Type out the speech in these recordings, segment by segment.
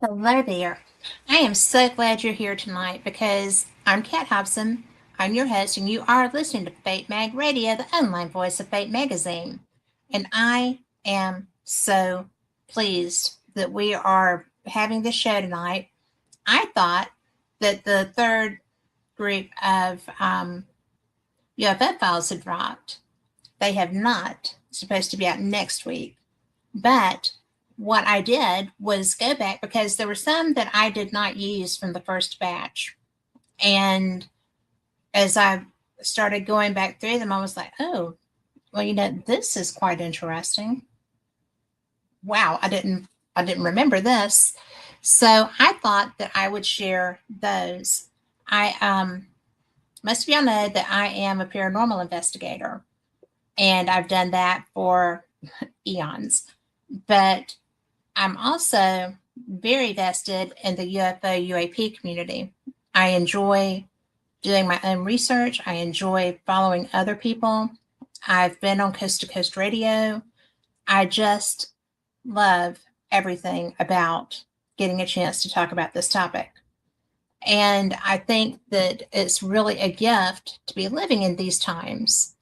Hello there. I am so glad you're here tonight because I'm Kat Hobson. I'm your host, and you are listening to Fate Mag Radio, the online voice of Fate Magazine. And I am so pleased that we are having this show tonight. I thought that the third group of UFO files had dropped. They have not. It's supposed to be out next week. But what I did was go back because there were some that I did not use from the first batch. And as I started going back through them, I was like, oh, well, this is quite interesting. Wow, I didn't remember this. So I thought that I would share those. I Most of y'all know that I am a paranormal investigator, and I've done that for eons. But I'm also very vested in the UFO UAP community. I enjoy doing my own research. I enjoy following other people. I've been on Coast to Coast Radio. I just love everything about getting a chance to talk about this topic. And I think that it's really a gift to be living in these times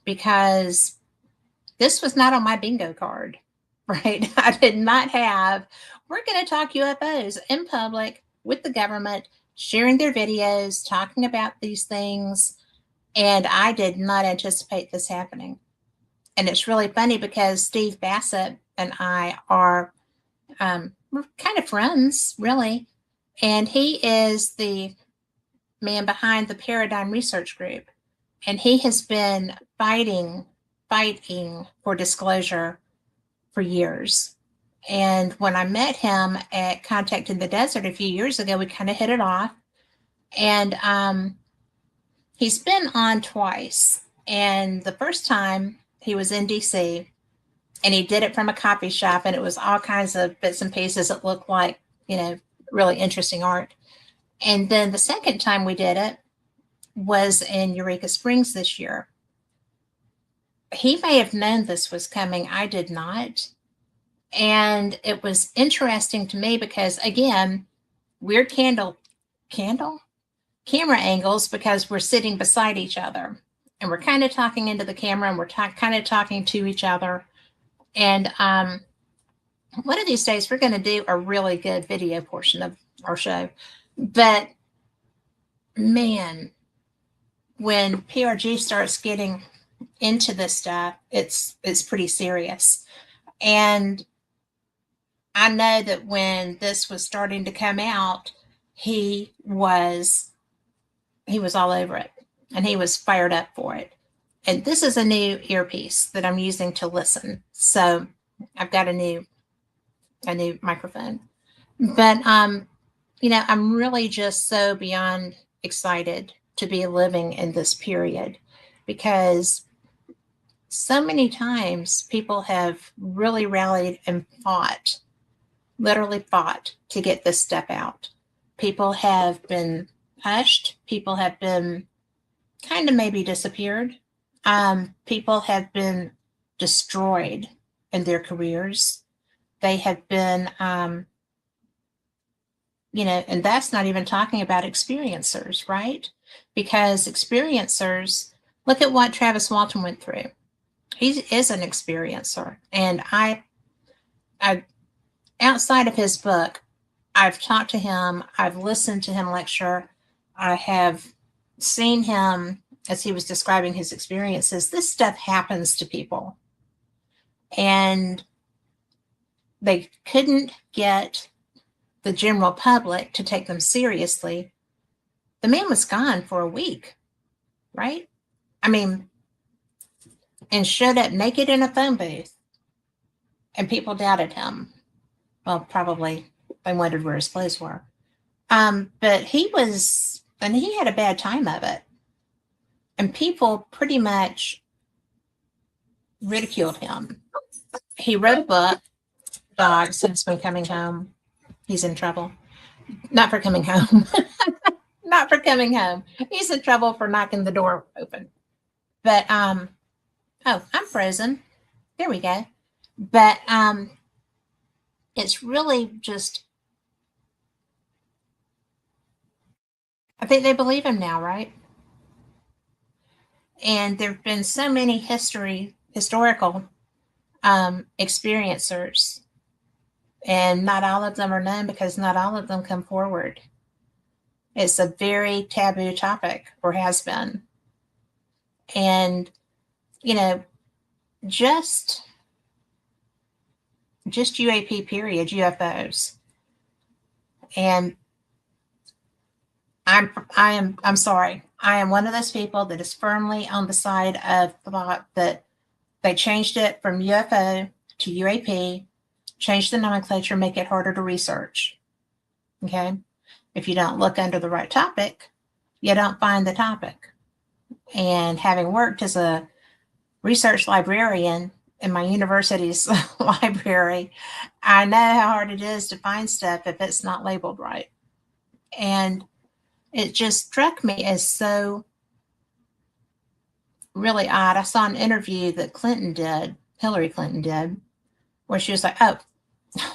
because this was not on my bingo card, right? I did not have, we're going to talk UFOs in public with the government, sharing their videos, talking about these things. And I did not anticipate this happening. And it's really funny because Steve Bassett and I are we're kind of friends, really. And he is the man behind the Paradigm Research Group. And he has been fighting for disclosure for years. And when I met him at Contact in the Desert a few years ago, we kind of hit it off. And he's been on twice. And the first time he was in DC, and he did it from a coffee shop, and it was all kinds of bits and pieces that looked like, really interesting art. And then the second time we did it was in Eureka Springs this year. He may have known this was coming. I did not. And it was interesting to me because, again, weird candle camera angles because we're sitting beside each other and we're kind of talking into the camera and we're kind of talking to each other. And one of these days we're going to do a really good video portion of our show. But man, when PRG starts getting into this stuff, it's pretty serious. And I know that when this was starting to come out, he was all over it and he was fired up for it. And this is a new earpiece that I'm using to listen. So I've got a new microphone. But I'm really just so beyond excited to be living in this period because so many times people have really rallied and literally fought to get this stuff out. People have been hushed. People have been kind of maybe disappeared. People have been destroyed in their careers. They have been, and that's not even talking about experiencers, right? Because experiencers, look at what Travis Walton went through. He is an experiencer. And I outside of his book, I've talked to him, I've listened to him lecture, I have seen him as he was describing his experiences. This stuff happens to people. And they couldn't get the general public to take them seriously. The man was gone for a week, right? I mean, and showed up naked in a phone booth. And people doubted him. Well, probably they wondered where his clothes were. But he had a bad time of it. And people pretty much ridiculed him. He wrote a book, Dog Since When Coming Home. He's in trouble. Not for coming home. Not for coming home. He's in trouble for knocking the door open. But, oh, I'm frozen. There we go. But it's really just I think they believe him now, right? And there have been so many historical experiencers, and not all of them are known because not all of them come forward. It's a very taboo topic, or has been. And, you know, just UAP period, UFOs. And I'm sorry. I am one of those people that is firmly on the side of thought that they changed it from UFO to UAP, change the nomenclature, make it harder to research. Okay. If you don't look under the right topic, you don't find the topic. And having worked as a research librarian in my university's library, I know how hard it is to find stuff if it's not labeled right. And it just struck me as so really odd. I saw an interview that Hillary Clinton did, where she was like, oh,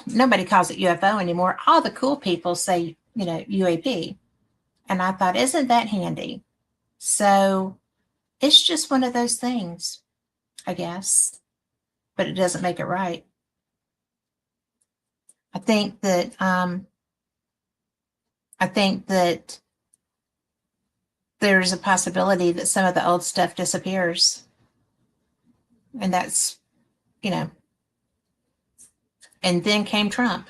nobody calls it UFO anymore. All the cool people say, UAP. And I thought, isn't that handy? So it's just one of those things, I guess, but it doesn't make it right. I think that there's a possibility that some of the old stuff disappears. And that's, and then came Trump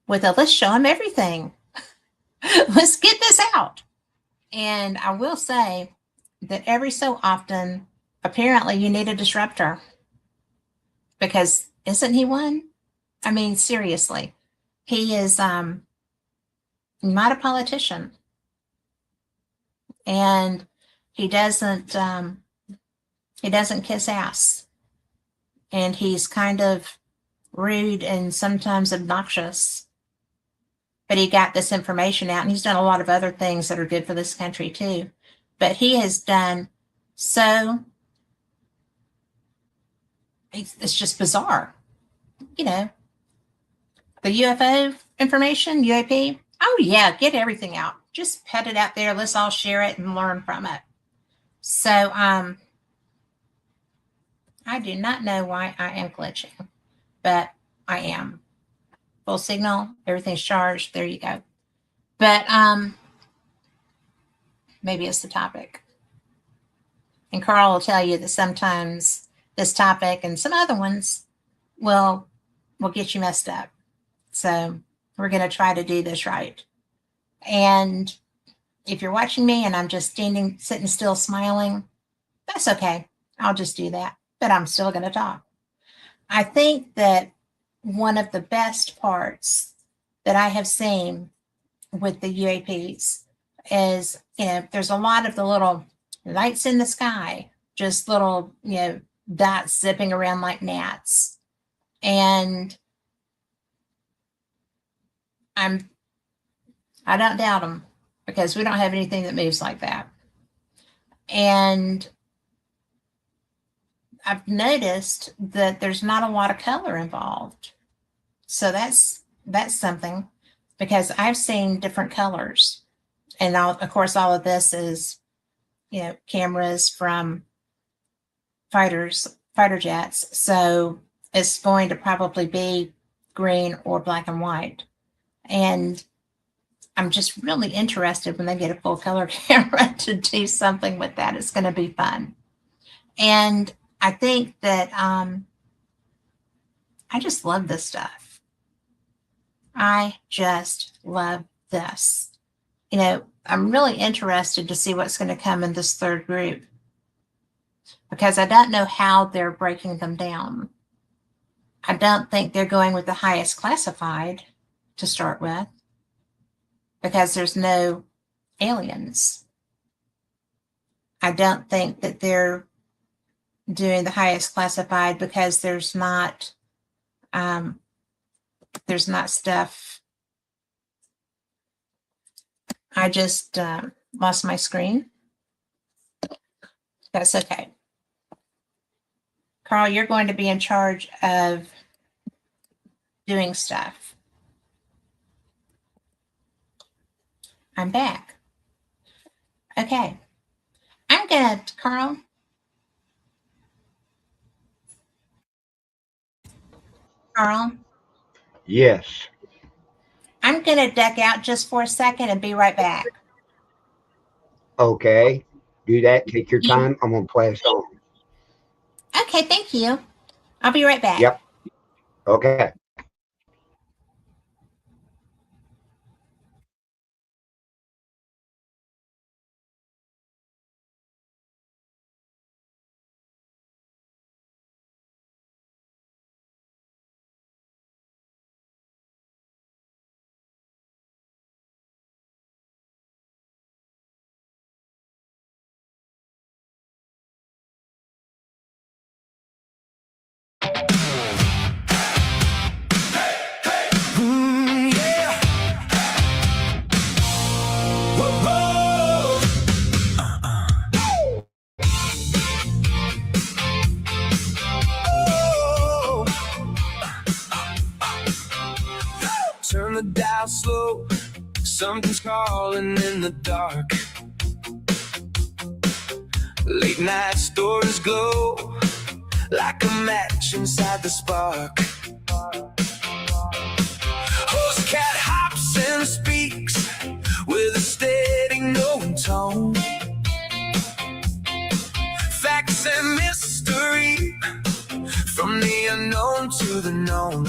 with a let's show them everything. Let's get this out. And I will say that every so often, apparently, you need a disruptor. Because isn't he one? I mean, seriously, he is not a politician. And he doesn't kiss ass. And he's kind of rude and sometimes obnoxious. But he got this information out, and he's done a lot of other things that are good for this country too. But he has done so, it's just bizarre. The UFO information, UAP, oh yeah, get everything out. Just put it out there. Let's all share it and learn from it. So I do not know why I am glitching, but I am. Full signal, everything's charged. There you go. But maybe it's the topic. And Carl will tell you that sometimes this topic and some other ones will get you messed up. So we're going to try to do this right. And if you're watching me and I'm just sitting still, smiling, that's okay. I'll just do that. But I'm still going to talk. I think that one of the best parts that I have seen with the UAPs is, there's a lot of the little lights in the sky, just little, dots zipping around like gnats. And I don't doubt them, because we don't have anything that moves like that. And I've noticed that there's not a lot of color involved. So that's something, because I've seen different colors. And of course, all of this is, cameras from fighter jets. So it's going to probably be green or black and white. And I'm just really interested when they get a full color camera to do something with that. It's going to be fun. And I think that I just love this stuff. I just love this. I'm really interested to see what's going to come in this third group, because I don't know how they're breaking them down. I don't think they're going with the highest classified to start with, because there's no aliens. I don't think that they're doing the highest classified because there's not stuff. I just lost my screen. That's okay. Carl, you're going to be in charge of doing stuff. I'm back. Okay. I'm gonna, Carl. Carl, Yes. I'm gonna duck out just for a second and be right back. Okay. Do that. Take your You, time. I'm gonna play a song. okay, thank you. I'll be right back. Yep. Okay. Yeah. Whoa, whoa. Oh. Turn the dial slow. Something's calling in the dark. Late night stories glow like a match inside the spark. Host cat hops and speaks with a steady knowing tone. Facts and mystery, from the unknown to the known.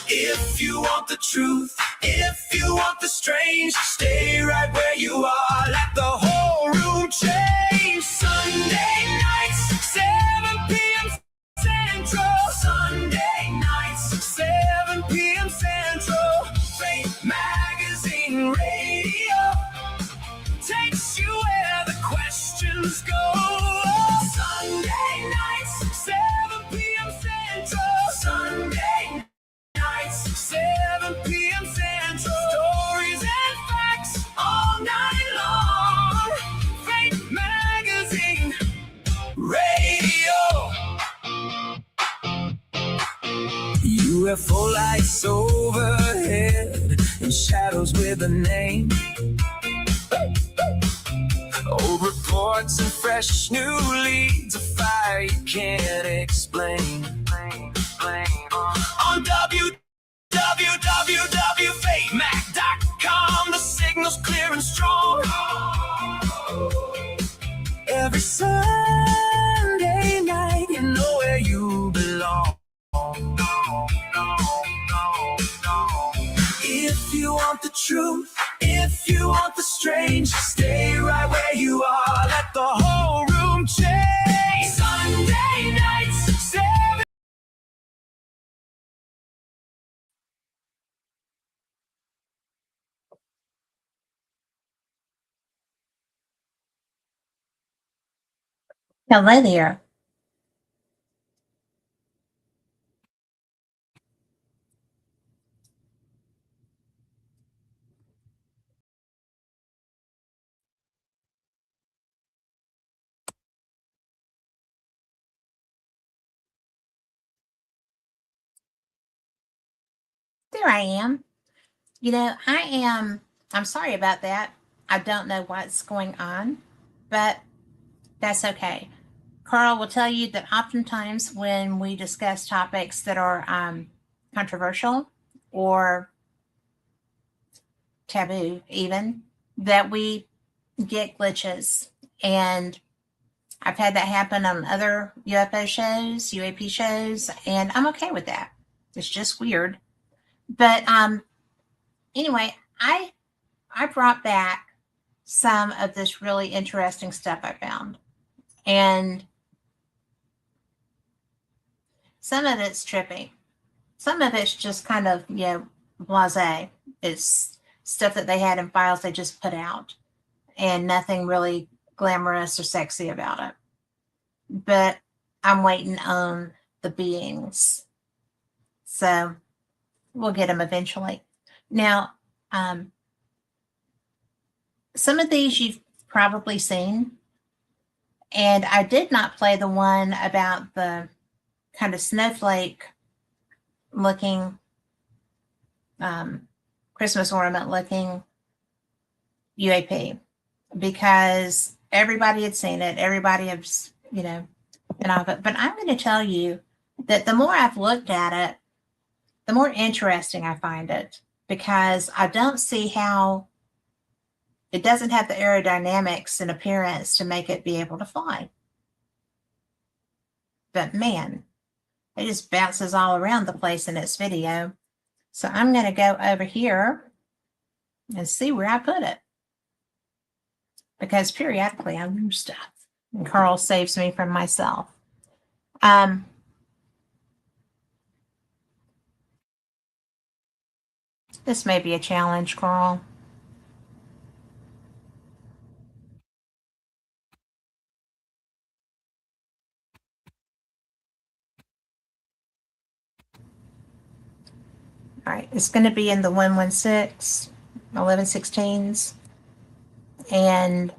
If you want the truth, if you want the strange, stay right where you are. Let the whole room change. Sunday nights, 7 p.m. Central. Sunday nights, 7 p.m. Central. Fate Magazine Radio takes you where the questions go. Sunday nights, 7 p.m. Central. Sunday nights, 7 p.m. Central. Stories and facts all night long. Fate Magazine Radio. UFO lights overhead and shadows with a name. Old reports and fresh new leads, a fire you can't explain. On www.fatemag.com, the signal's clear and strong. Every Sunday night, you know where you belong. If you want the truth, if you want the strange, stay right where you are. Let the whole room change. Sunday nights, 7. Hello there. There I am. I'm sorry about that. I don't know what's going on, but that's okay. Carl will tell you that oftentimes when we discuss topics that are controversial or taboo, even, that we get glitches. And I've had that happen on other UFO shows, UAP shows, and I'm okay with that. It's just weird. But anyway, I brought back some of this really interesting stuff I found. And some of it's trippy. Some of it's just kind of, blase. It's stuff that they had in files they just put out and nothing really glamorous or sexy about it. But I'm waiting on the beings. So we'll get them eventually. Now, some of these you've probably seen. And I did not play the one about the kind of snowflake looking Christmas ornament looking UAP because everybody had seen it. Everybody has, and all of it. But I'm going to tell you that the more I've looked at it, the more interesting I find it because I don't see how it doesn't have the aerodynamics and appearance to make it be able to fly. But man, it just bounces all around the place in its video. So I'm going to go over here and see where I put it. Because periodically I lose stuff. And Carl saves me from myself. This may be a challenge, Carl. All right, it's going to be in the 116, 1116s. And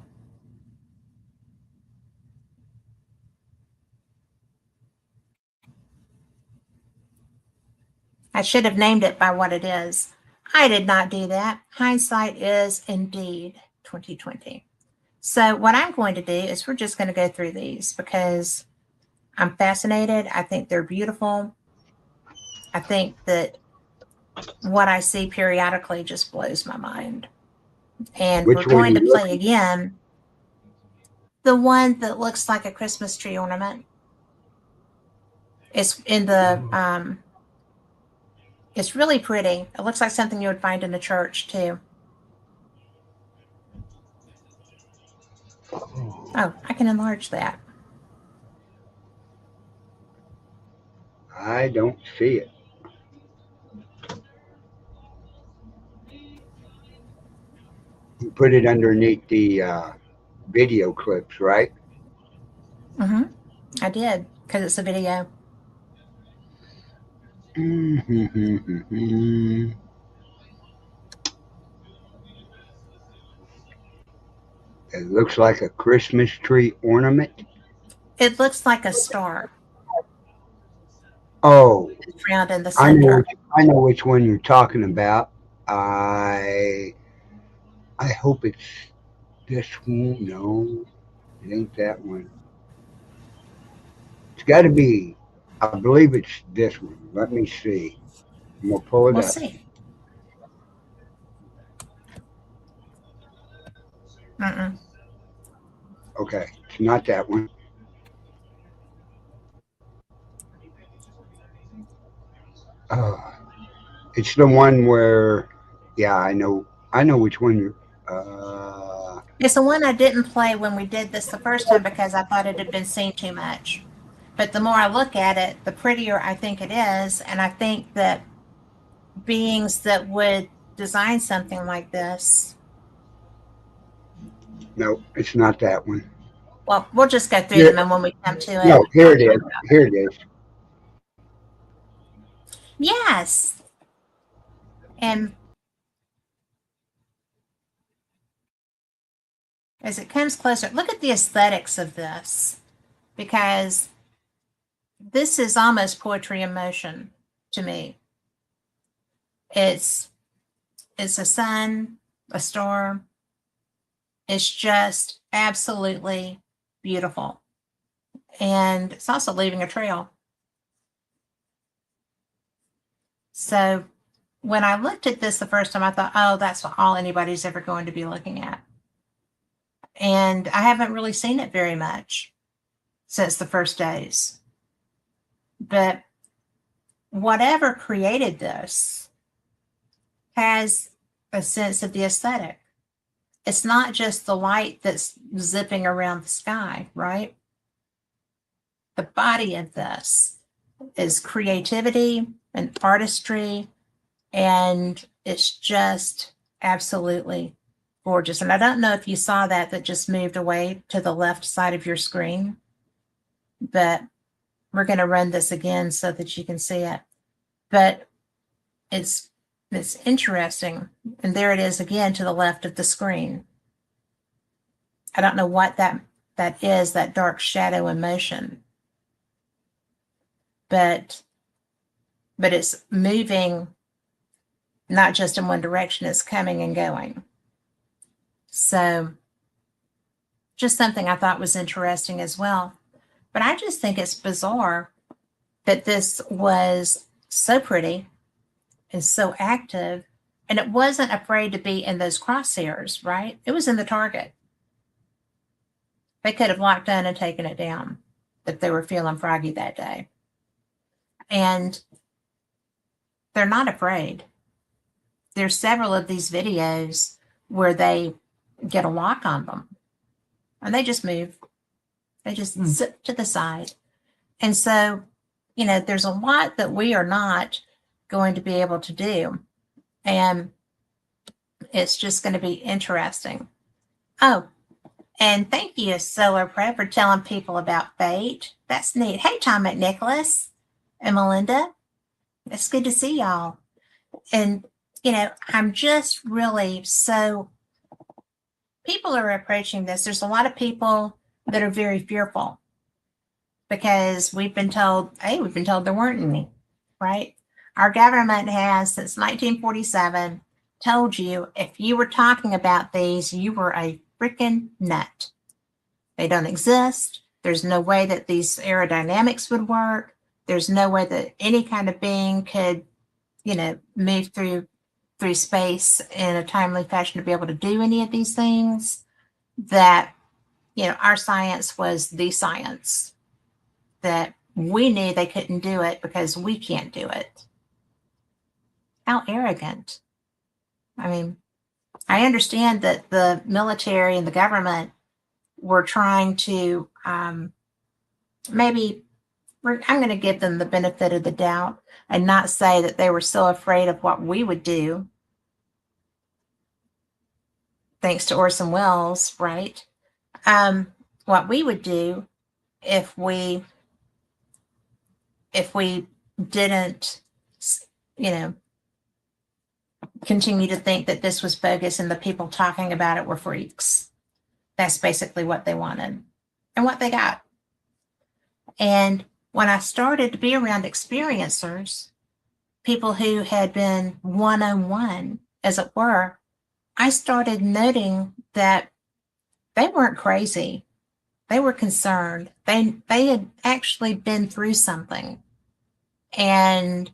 I should have named it by what it is. I did not do that. Hindsight is indeed 2020. So what I'm going to do is we're just going to go through these because I'm fascinated. I think they're beautiful. I think that what I see periodically just blows my mind. And Which we're going to one are you play again the one that looks like a Christmas tree ornament. It's in the it's really pretty. It looks like something you would find in a church too. Oh, I can enlarge that. I don't see it. You put it underneath the video clips, right? Mm-hmm. I did because it's a video. It looks like a Christmas tree ornament. It looks like a star. Oh, It's round in the I center. know which one you're talking about. I hope it's this one. No, it ain't that one. It's got to be. I believe it's this one. Let me see. I'm gonna pull it We'll up. see. Mm-mm. Okay, it's not that one. It's the one where, yeah, I know which one you're. It's the one I didn't play when we did this the first time because I thought it had been seen too much. But the more I look at it, the prettier I think it is. And I think that beings that would design something like this, No, it's not that one. well, we'll just go through Here- them and when we come to it. No, here it is. Here it is. Yes. And as it comes closer, look at the aesthetics of this because this is almost poetry in motion to me. It's a sun, a star. It's just absolutely beautiful. And it's also leaving a trail. So when I looked at this the first time, I thought, oh, that's all anybody's ever going to be looking at. And I haven't really seen it very much since the first days. But whatever created this has a sense of the aesthetic. It's not just the light that's zipping around the sky, right? The body of this is creativity and artistry, and it's just absolutely gorgeous. And I don't know if you saw that just moved away to the left side of your screen, but we're going to run this again so that you can see it. But it's interesting. And there it is again to the left of the screen. I don't know what that is, that dark shadow in motion. But it's moving not just in one direction, it's coming and going. So just something I thought was interesting as well. But I just think it's bizarre that this was so pretty and so active, and it wasn't afraid to be in those crosshairs, right? It was in the target. They could have locked in and taken it down if they were feeling froggy that day. And they're not afraid. There's several of these videos where they get a lock on them and they just move. They just sit to the side. And so, you know, there's a lot that we are not going to be able to do. And it's just going to be interesting. Oh, and thank you, Solar Prep, for telling people about Fate. That's neat. Hey, Tom McNicholas and Melinda. It's good to see y'all. And, you know, I'm just really so, people are approaching this. There's a lot of people that are very fearful because we've been told there weren't any, right? Our government has, since 1947, told you if you were talking about these, you were a freaking nut. They don't exist. There's no way that these aerodynamics would work. There's no way that any kind of being could, you know, move through space in a timely fashion to be able to do any of these things. That, you know, our science was the science. That we knew they couldn't do it because we can't do it. How arrogant. I mean, I understand that the military and the government were trying to maybe, I'm going to give them the benefit of the doubt and not say that they were so afraid of what we would do. Thanks to Orson Welles, right? What we would do if we didn't, you know, continue to think that this was bogus and the people talking about it were freaks. That's basically what they wanted and what they got. And when I started to be around experiencers, people who had been one-on-one, as it were, I started noting that they weren't crazy. They were concerned. They had actually been through something. And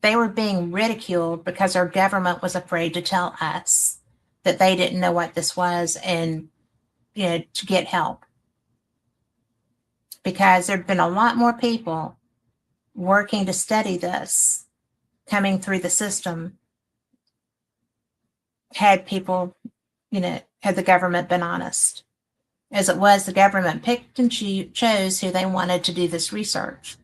they were being ridiculed because our government was afraid to tell us that they didn't know what this was and, you know, to get help. Because there'd been a lot more people working to study this coming through the system had people, you know, had the government been honest. As it was, the government picked and chose who they wanted to do this research.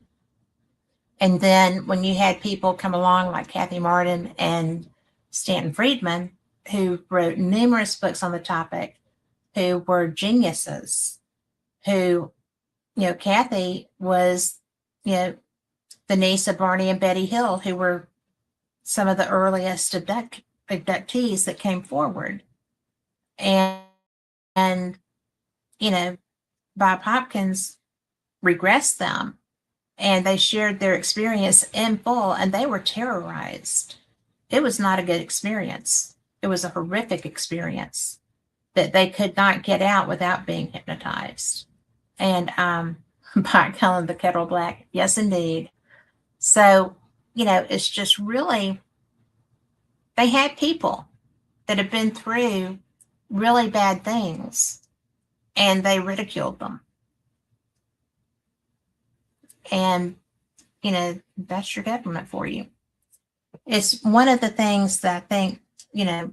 And then when you had people come along like Kathy Martin and Stanton Friedman, who wrote numerous books on the topic, who were geniuses, who, you know, Kathy was, you know, the niece of Barney and Betty Hill, who were some of the earliest abductees that came forward. And you know, Bob Hopkins regressed them and they shared their experience in full and they were terrorized. It was not a good experience. It was a horrific experience that they could not get out without being hypnotized. And by Helen the Kettle Black, yes, indeed. So, you know, it's just really, they had people that have been through really bad things and they ridiculed them. And, you know, that's your government for you. It's one of the things that I think, you know,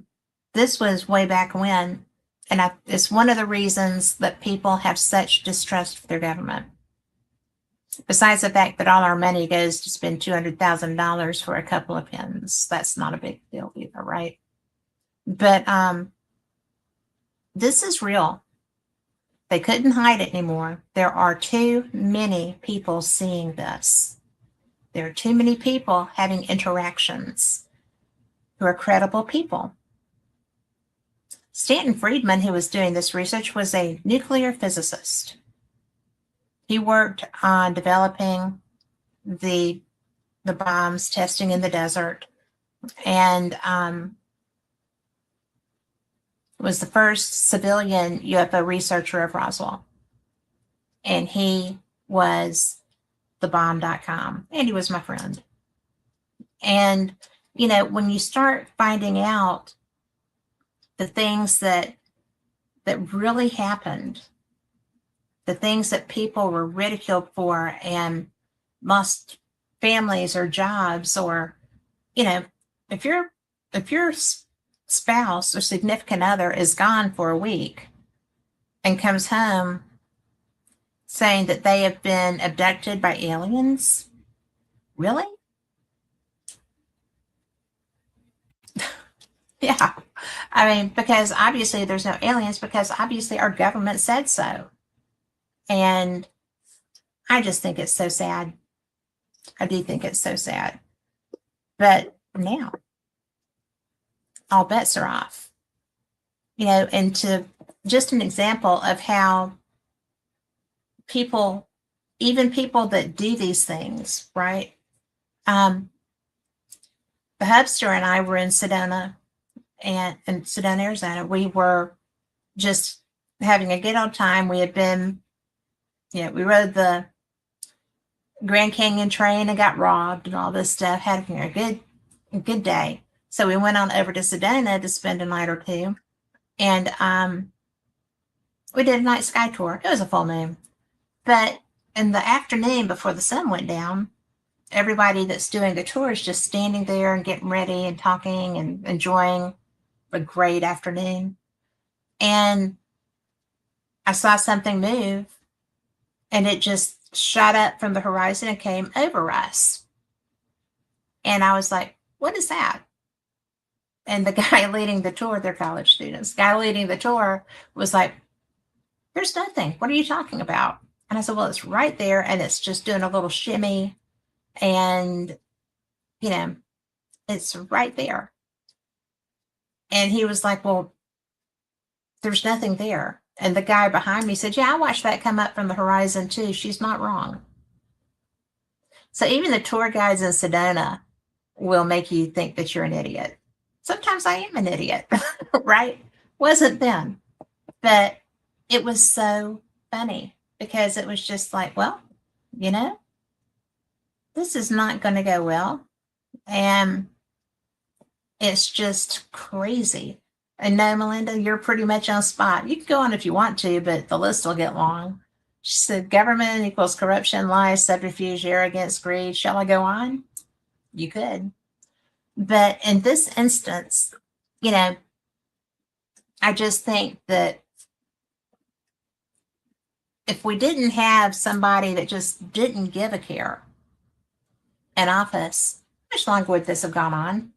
this was way back when, and it's one of the reasons that people have such distrust for their government. Besides the fact that all our money goes to spend $200,000 for a couple of pens, that's not a big deal either, right? But this is real. They couldn't hide it anymore. There are too many people seeing this. There are too many people having interactions who are credible people. Stanton Friedman, who was doing this research, was a nuclear physicist. He worked on developing the bombs, testing in the desert, and was the first civilian UFO researcher of Roswell. And he was the bomb.com, and he was my friend. And, you know, when you start finding out the things that really happened, the things that people were ridiculed for and lost families or jobs, or, you know, if your spouse or significant other is gone for a week and comes home saying that they have been abducted by aliens, really? Yeah. I mean, because obviously there's no aliens, because obviously our government said so. And I just think it's so sad. I do think it's so sad. But now, all bets are off. You know, and to just an example of how people, even people that do these things, right? The Hubster and I were in Sedona, and in Sedona, Arizona. We were just having a good old time. We had been, we rode the Grand Canyon train and got robbed and all this stuff, having a good day. So we went on over to Sedona to spend a night or two. And we did a night sky tour. It was a full moon. But in the afternoon, before the sun went down, everybody that's doing the tour is just standing there and getting ready and talking and enjoying a great afternoon. And I saw something move, and it just shot up from the horizon and came over us. And I was like, what is that? And the guy leading the tour, they're college students, guy leading the tour was like, there's nothing. What are you talking about? And I said, well, it's right there, and it's just doing a little shimmy, and, you know, it's right there. And he was like, well, there's nothing there. And the guy behind me said, yeah, I watched that come up from the horizon too. She's not wrong. So even the tour guides in Sedona will make you think that you're an idiot. Sometimes I am an idiot, right? Wasn't then. But it was so funny, because it was just like, well, you know, this is not going to go well. And it's just crazy. And no, Melinda, you're pretty much on spot. You can go on if you want to, but the list will get long. She said, government equals corruption, lies, subterfuge, arrogance, greed. Shall I go on? You could. But in this instance, you know, I just think that if we didn't have somebody that just didn't give a care in office, how much longer would this have gone on?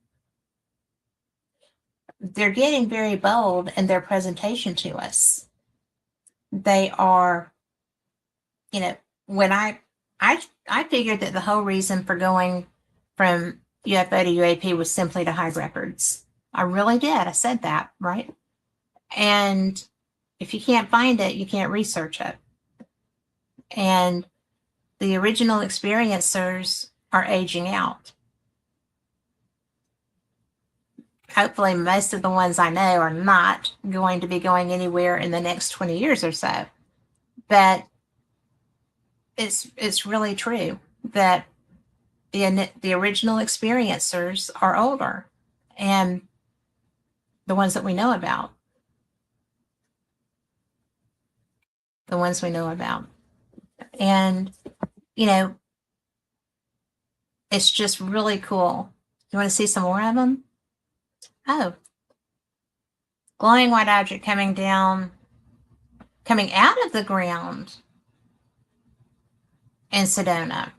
They're getting very bold in their presentation to us. They are, you know, when I figured that the whole reason for going from UFO to UAP was simply to hide records. I really did. I said that, right? And if you can't find it, you can't research it. And the original experiencers are aging out. Hopefully, most of the ones I know are not going to be going anywhere in the next 20 years or so. But it's really true that the original experiencers are older, and the ones that we know about. The ones we know about. And, you know, it's just really cool. You want to see some more of them? Oh, glowing white object coming out of the ground in Sedona.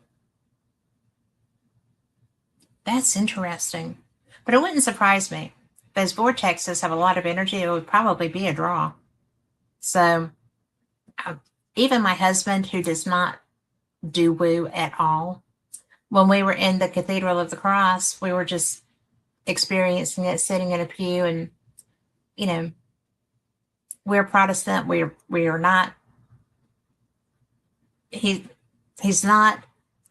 That's interesting. But it wouldn't surprise me. Those vortexes have a lot of energy. It would probably be a draw. So even my husband, who does not do woo at all, when we were in the Cathedral of the Cross, we were just experiencing it, sitting in a pew, and, you know, we're Protestant. We are not. He's not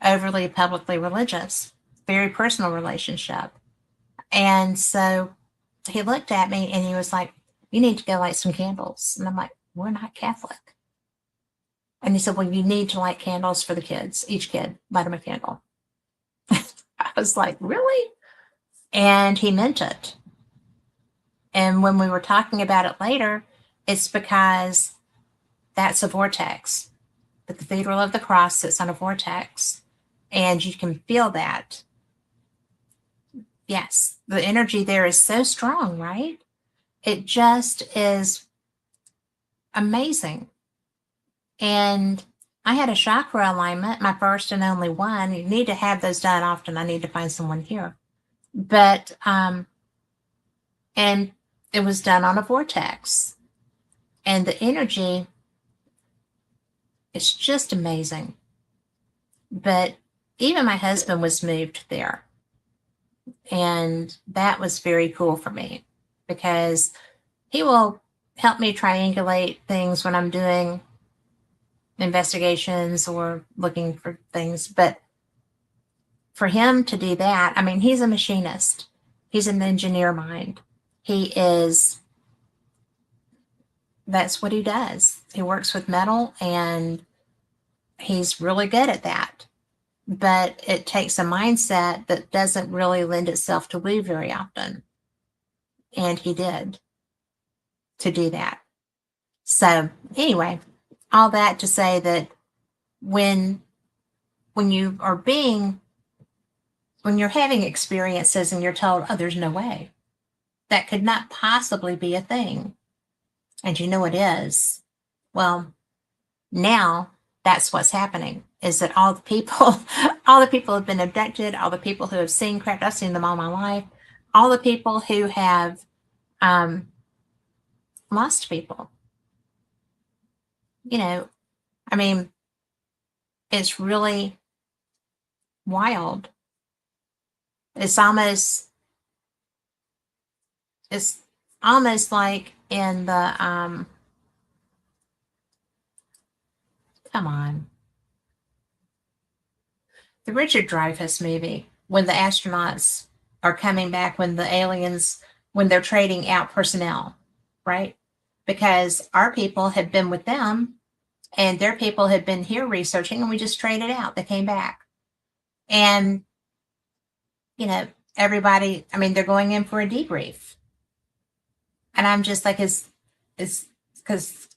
overly publicly religious. Very personal relationship. And so he looked at me and he was like, you need to go light some candles. And I'm like, we're not Catholic. And he said, well, you need to light candles for the kids. Each kid, light them a candle. I was like, really? And he meant it. And when we were talking about it later, it's because that's a vortex. The Cathedral of the Cross sits on a vortex, and you can feel that. Yes, the energy there is so strong, right? It just is amazing. And I had a chakra alignment, my first and only one. You need to have those done often. I need to find someone here. But, and it was done on a vortex. And the energy is just amazing. But even my husband was moved there. And that was very cool for me because he will help me triangulate things when I'm doing investigations or looking for things. But for him to do that, I mean, he's a machinist. He's an engineer mind. That's what he does. He works with metal and he's really good at that. But it takes a mindset that doesn't really lend itself to woo very often. And he did to do that. So anyway, all that to say that when you're having experiences and you're told, oh, there's no way, that could not possibly be a thing. And you know it is. Well, now that's what's happening, is that all the people have been abducted, all the people who have seen crap, I've seen them all my life, all the people who have lost people. You know, I mean, it's really wild. It's almost like in the come on. The Richard Dreyfuss movie, when the astronauts are coming back, when the aliens, when they're trading out personnel, right? Because our people had been with them and their people had been here researching and we just traded out. They came back. And, you know, everybody, I mean, they're going in for a debrief. And I'm just like, is because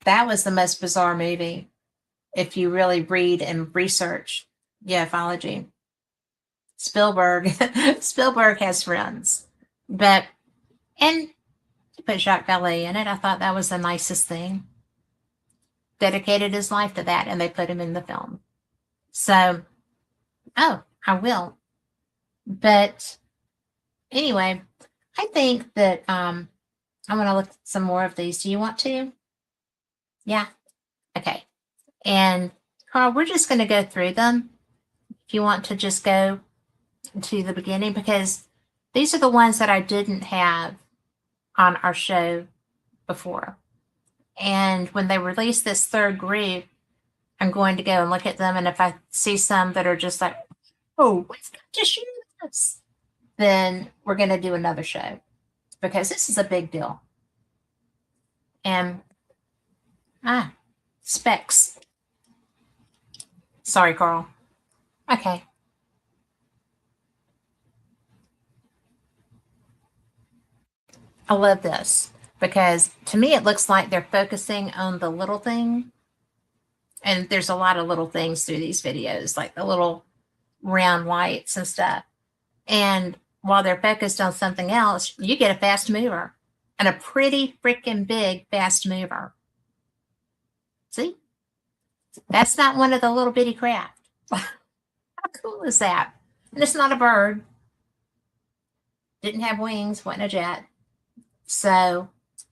that was the most bizarre movie. If you really read and research ufology, Spielberg has friends, and to put Jacques Vallée in it, I thought that was the nicest thing. Dedicated his life to that, and they put him in the film. So, I will. But anyway, I think that I'm going to look at some more of these. Do you want to? Yeah. Okay. And Carl, we're just going to go through them. If you want to just go to the beginning, because these are the ones that I didn't have on our show before. And when they release this third group, I'm going to go and look at them. And if I see some that are just like, oh, we've got to share this, then we're going to do another show because this is a big deal. And specs. Sorry, Carl. Okay. I love this because to me it looks like they're focusing on the little thing. And there's a lot of little things through these videos, like the little round lights and stuff. And while they're focused on something else, you get a fast mover and a pretty freaking big fast mover. See? That's not one of the little bitty craft. How cool is that? And it's not a bird. Didn't have wings, wasn't a jet. So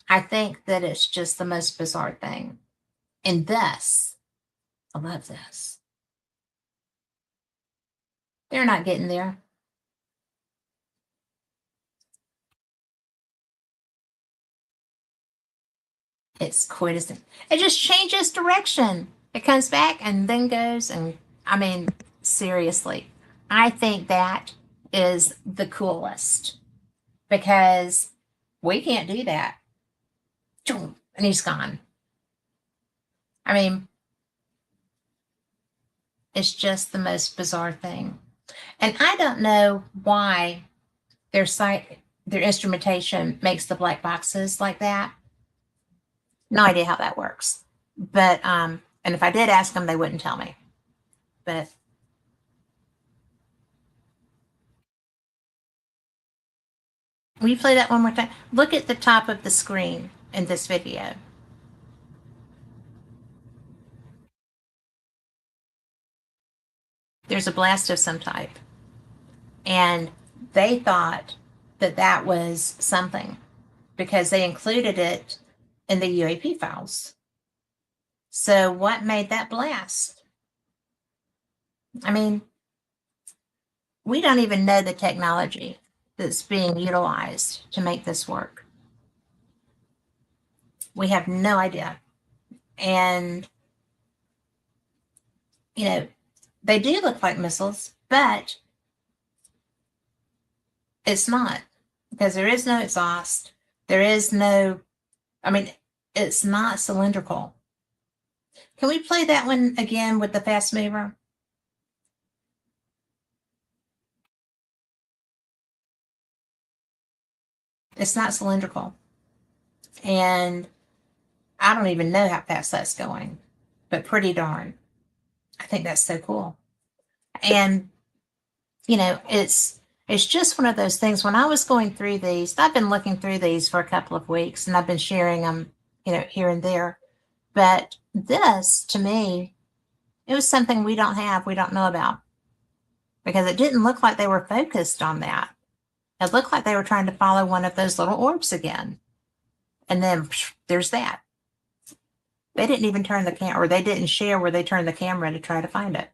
I think that it's just the most bizarre thing. And this, I love this. They're not getting there. It's quite as it just changes direction. It comes back and then goes, and I mean, seriously, I think that is the coolest because we can't do that. And he's gone. I mean, it's just the most bizarre thing. And I don't know why their instrumentation makes the black boxes like that. No idea how that works. But and if I did ask them, they wouldn't tell me. But will you play that one more time? Look at the top of the screen in this video. There's a blast of some type. And they thought that that was something because they included it in the UAP files. So what made that blast? I mean, we don't even know the technology that's being utilized to make this work. We have no idea. And, you know, they do look like missiles, but it's not because there is no exhaust. There is no, I mean, it's not cylindrical. Can we play that one again with the fast mover? It's not cylindrical. And I don't even know how fast that's going, but pretty darn. I think that's so cool. And, you know, it's just one of those things. When I was going through these, I've been looking through these for a couple of weeks and I've been sharing them, you know, here and there. But this, to me, it was something we don't know about because it didn't look like they were focused on that. It looked like they were trying to follow one of those little orbs again. And then there's that. They didn't even turn the camera, or they didn't share where they turned the camera to try to find it.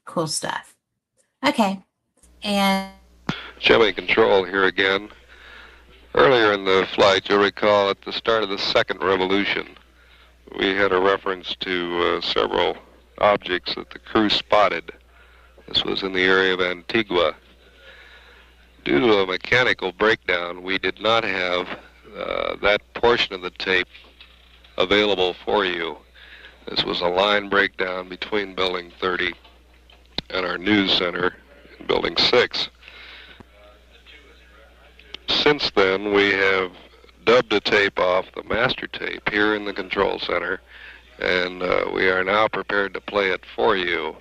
Cool stuff. Okay. And Gemini Control here again. Earlier in the flight, you'll recall at the start of the second revolution, we had a reference to several objects that the crew spotted. This was in the area of Antigua. Due to a mechanical breakdown, we did not have that portion of the tape available for you. This was a line breakdown between Building 30 and our news center in Building 6. Since then, we have dubbed a tape off the master tape here in the control center, and we are now prepared to play it for you.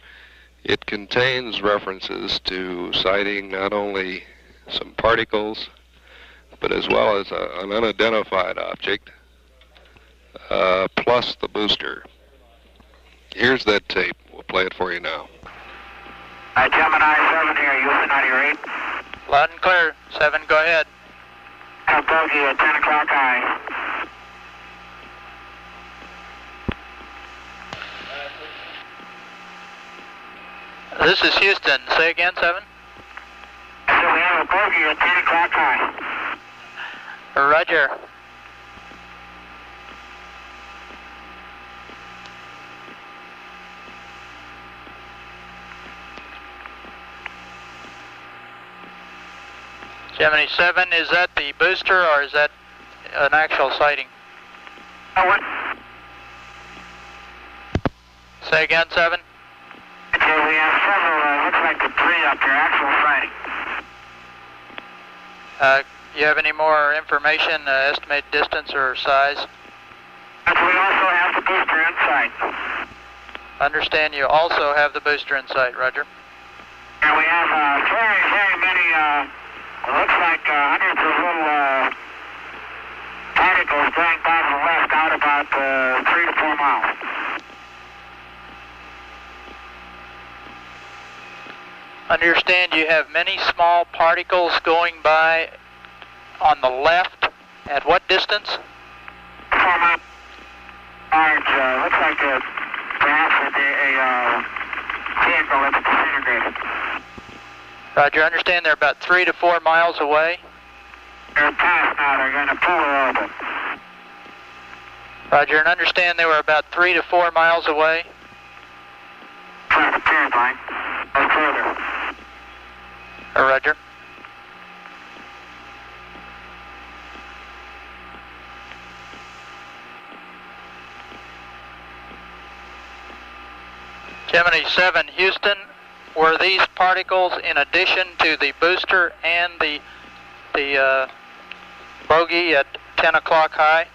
It contains references to sighting not only some particles, but as well as an unidentified object, plus the booster. Here's that tape. We'll play it for you now. Gemini 7 here, Houston 98. Loud and clear. 7, go ahead. Bogey at 10 o'clock high. This is Houston. Say again, 7. So we have a bogey at 10 o'clock high. Roger. Gemini 7, is that the booster or is that an actual sighting? Oh, what? Say again, 7. Okay, we have several, looks like the 3 up there, actual sighting. You have any more information, estimated distance or size? But we also have the booster in sight. Understand you also have the booster in sight, Roger. And we have very, very many, it looks like hundreds of little particles going by the left out about 3 to 4 miles. Understand you have many small particles going by on the left. At what distance? 4 miles. Large, looks like perhaps a vehicle that's disintegrated. Roger, understand they're about 3 to 4 miles away. They're past now, they're going to polar orbit. Roger, and understand they were about 3 to 4 miles away. Trying to appear clarifying. Or further. Roger. Gemini 7, Houston, were these particles in addition to the booster and the bogey at 10 o'clock high?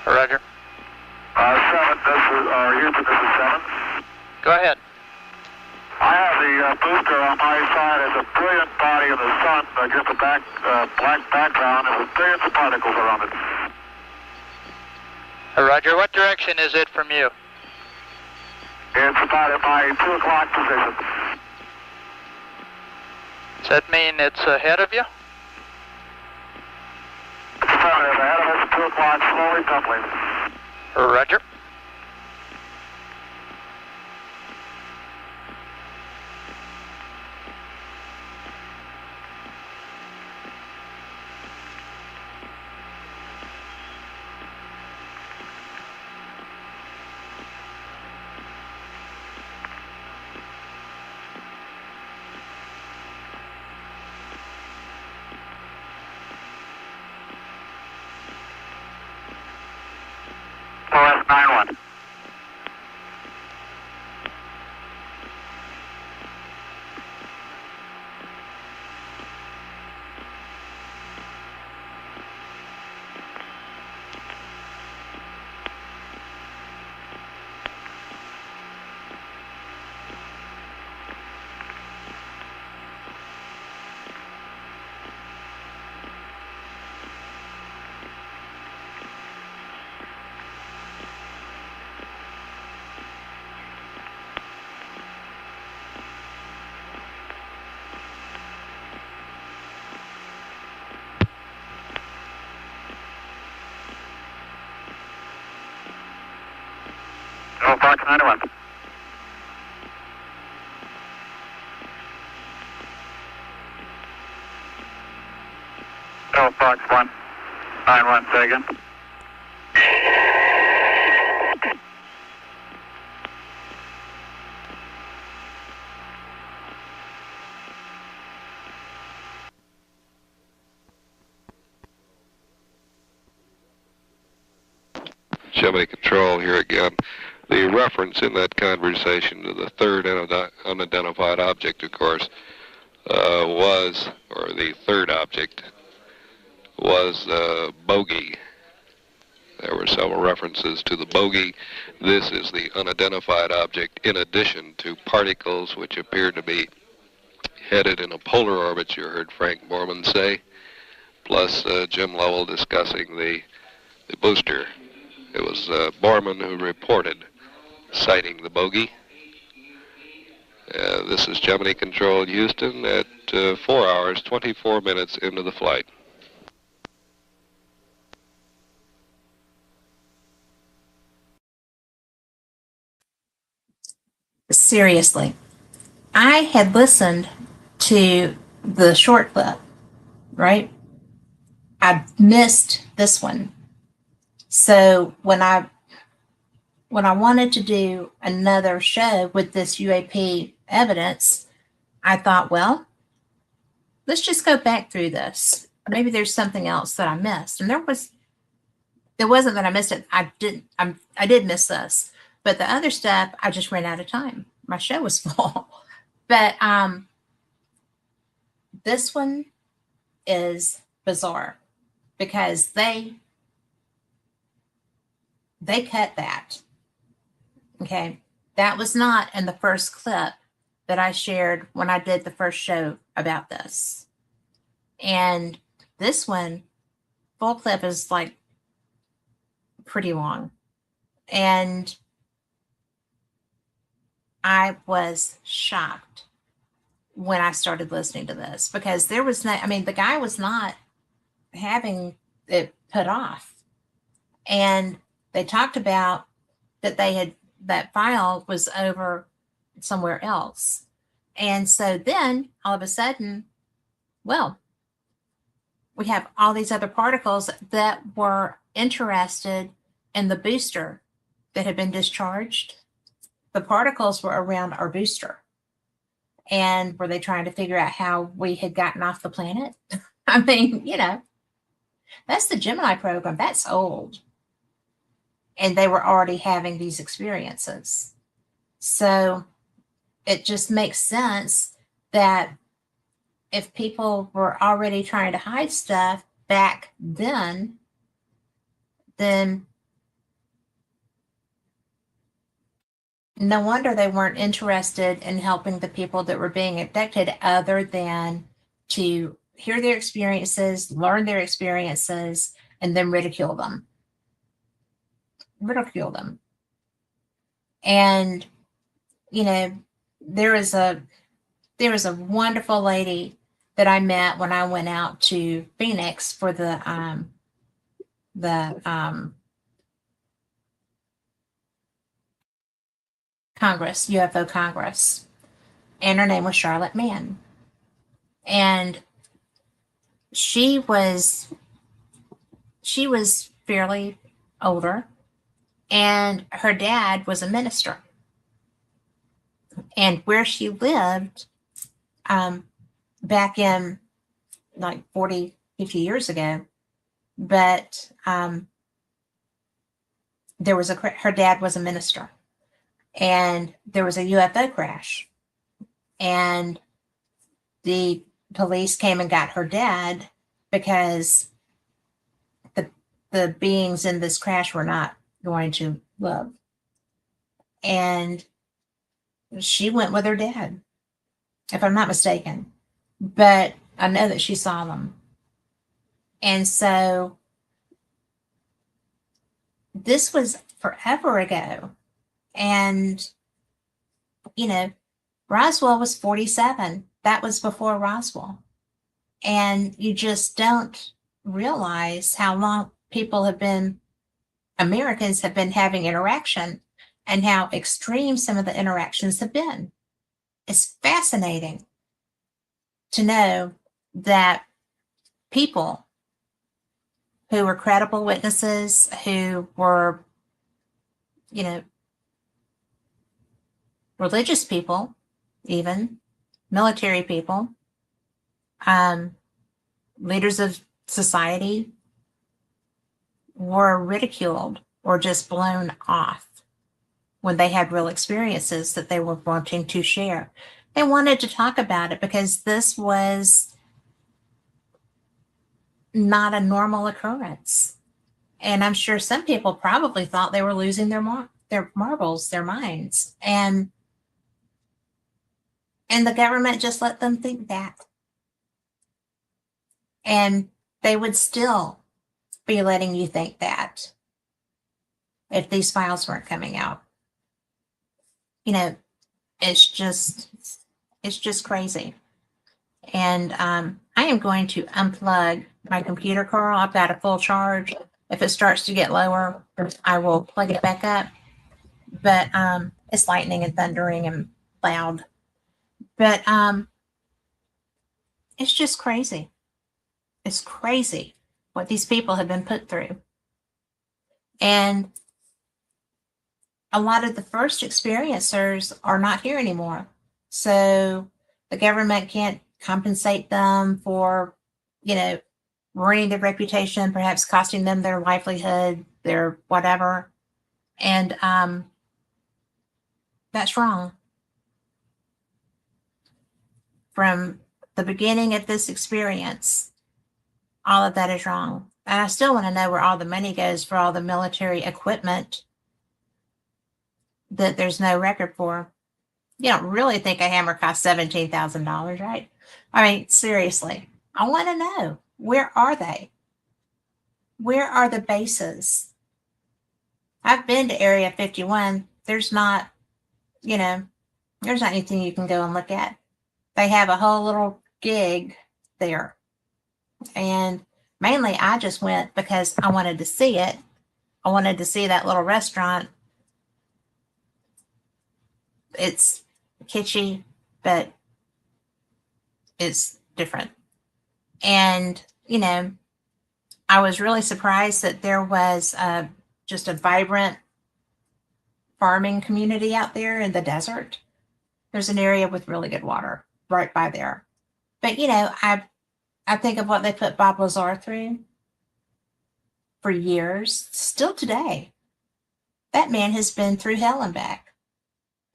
Roger. 7, this is, Houston, this is 7. Go ahead. I have the booster on my side as a brilliant body of the sun against a black background and with billions of particles around it. Roger. What direction is it from you? It's about at my 2 o'clock position. Does that mean it's ahead of you? It's affirmative. Ahead of us at 2 o'clock, slowly tumbling. Roger. OS 91. Fox 91. Fox 1. 91, say again. Gemini Control here again. The reference in that conversation to the third unidentified object, of course, the third object was bogey. There were several references to the bogey. This is the unidentified object in addition to particles which appear to be headed in a polar orbit, you heard Frank Borman say, plus Jim Lovell discussing the booster. It was Borman who reported sighting the bogey. This is Gemini Control Houston at 4 hours, 24 minutes into the flight. Seriously, I had listened to the short clip, right? I missed this one. So when I wanted to do another show with this UAP evidence, I thought, well, let's just go back through this. Maybe there's something else that I missed. And it wasn't that I missed it. I did miss this. But the other stuff, I just ran out of time. My show was full. But this one is bizarre because they cut that. Okay. That was not in the first clip that I shared when I did the first show about this. And this one, full clip, is like pretty long. And I was shocked when I started listening to this because there was no, the guy was not having it put off. And they talked about that that file was over somewhere else. And so then all of a sudden, well, we have all these other particles that were interested in the booster that had been discharged the particles were around our booster. And were they trying to figure out how we had gotten off the planet? I mean, that's the Gemini program. That's old. And they were already having these experiences. So it just makes sense that if people were already trying to hide stuff back then no wonder they weren't interested in helping the people that were being abducted other than to hear their experiences, learn their experiences, and then ridicule them. And, there was a wonderful lady that I met when I went out to Phoenix for the Congress, UFO Congress, and her name was Charlotte Mann. And she was fairly older, and her dad was a minister. And where she lived, back in like 40, 50 years ago, but her dad was a minister. And there was a UFO crash, and the police came and got her dad because the beings in this crash were not going to live. And she went with her dad, if I'm not mistaken, but I know that she saw them. And so this was forever ago. And, Roswell was 47. That was before Roswell. And you just don't realize how long Americans have been having interaction and how extreme some of the interactions have been. It's fascinating to know that people who were credible witnesses, who were, religious people, even military people, leaders of society, were ridiculed or just blown off when they had real experiences that they were wanting to share. They wanted to talk about it because this was not a normal occurrence. And I'm sure some people probably thought they were losing their marbles, their minds. And the government just let them think that. And they would still be letting you think that if these files weren't coming out. It's just crazy. And I am going to unplug my computer, Carl. I've got a full charge. If it starts to get lower, I will plug it back up. But it's lightning and thundering and loud. But it's just crazy. It's crazy what these people have been put through. And a lot of the first experiencers are not here anymore. So the government can't compensate them for, ruining their reputation, perhaps costing them their livelihood, their whatever. And that's wrong. From the beginning of this experience, all of that is wrong. And I still want to know where all the money goes for all the military equipment that there's no record for. You don't really think a hammer costs $17,000, right? I mean, seriously, I want to know, where are they? Where are the bases? I've been to Area 51. There's not anything you can go and look at. They have a whole little gig there. And mainly I just went because I wanted to see it. I wanted to see that little restaurant. It's kitschy, but it's different. And, I was really surprised that there was just a vibrant farming community out there in the desert. There's an area with really good water right by there. But I think of what they put Bob Lazar through for years, still today. That man has been through hell and back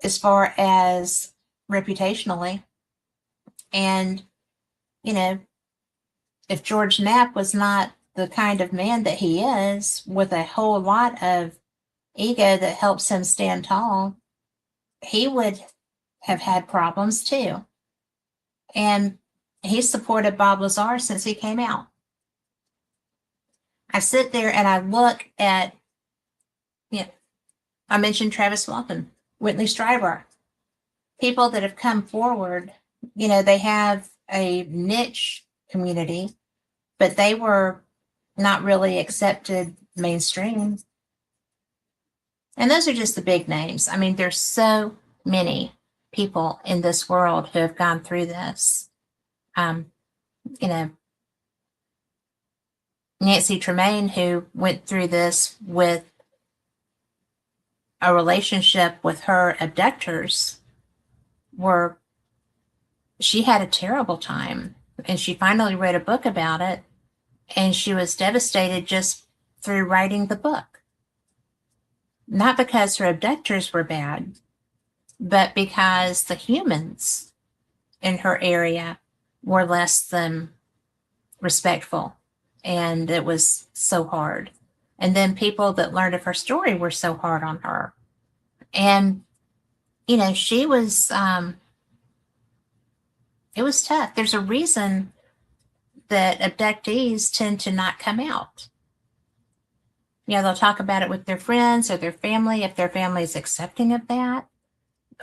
as far as reputationally. And, if George Knapp was not the kind of man that he is, with a whole lot of ego that helps him stand tall, he would have had problems too. And he supported Bob Lazar since he came out. I sit there and I look at, I mentioned Travis Walton, Whitley Strieber, people that have come forward. They have a niche community, but they were not really accepted mainstream. And those are just the big names. I mean, there's so many people in this world who have gone through this. Nancy Tremaine, who went through this with a relationship with her abductors, she had a terrible time. And she finally wrote a book about it. And she was devastated just through writing the book. Not because her abductors were bad, but because the humans in her area were less than respectful. And it was so hard. And then people that learned of her story were so hard on her. And, she was, it was tough. There's a reason that abductees tend to not come out. They'll talk about it with their friends or their family, if their family is accepting of that,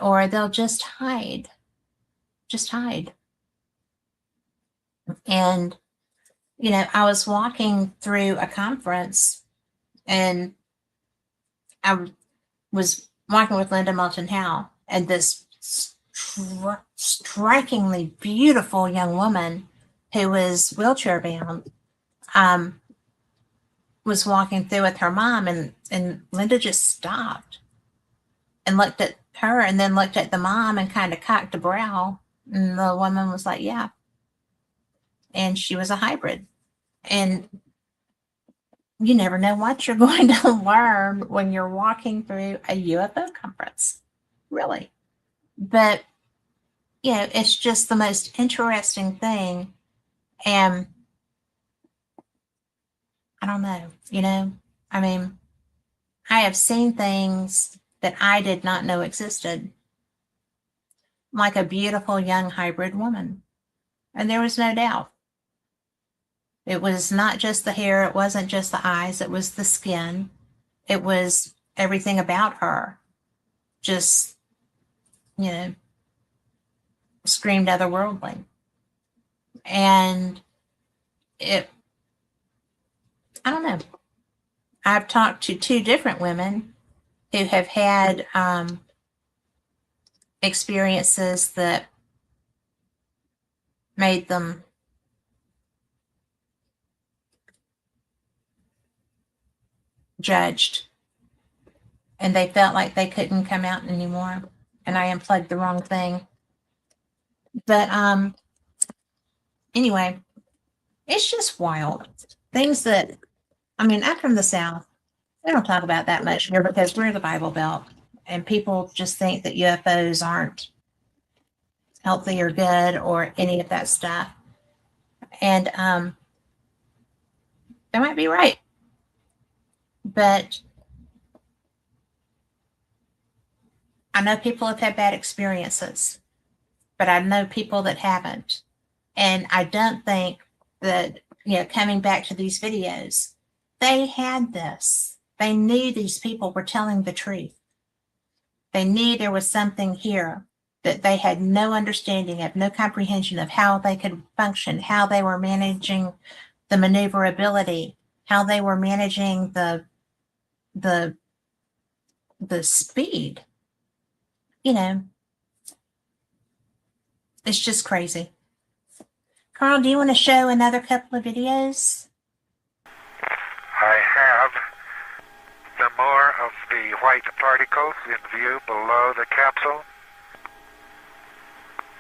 or they'll just hide. Just hide. And, I was walking through a conference and I was walking with Linda Moulton Howe, and this strikingly beautiful young woman who was wheelchair bound was walking through with her mom, and Linda just stopped and looked at her and then looked at the mom and kind of cocked a brow. And the woman was like, yeah. And she was a hybrid. And you never know what you're going to learn when you're walking through a UFO conference, really. But, it's just the most interesting thing. And I don't know, I mean, I have seen things that I did not know existed, like a beautiful young hybrid woman. And there was no doubt. It was not just the hair. It wasn't just the eyes. It was the skin. It was everything about her. Just, screamed otherworldly. And I don't know. I've talked to 2 different women who have had experiences that made them judged, and they felt like they couldn't come out anymore. And I unplugged the wrong thing. But anyway, it's just wild. Things that, I'm from the South. They don't talk about that much here because we're the Bible Belt, and people just think that UFOs aren't healthy or good or any of that stuff. And they might be right. But I know people have had bad experiences, but I know people that haven't. And I don't think that, coming back to these videos, they had this. They knew these people were telling the truth. They knew there was something here that they had no understanding of, no comprehension of how they could function, how they were managing the maneuverability, how they were managing the speed. It's just crazy. Carl, do you want to show another couple of videos? I have the more of the white particles in view below the capsule.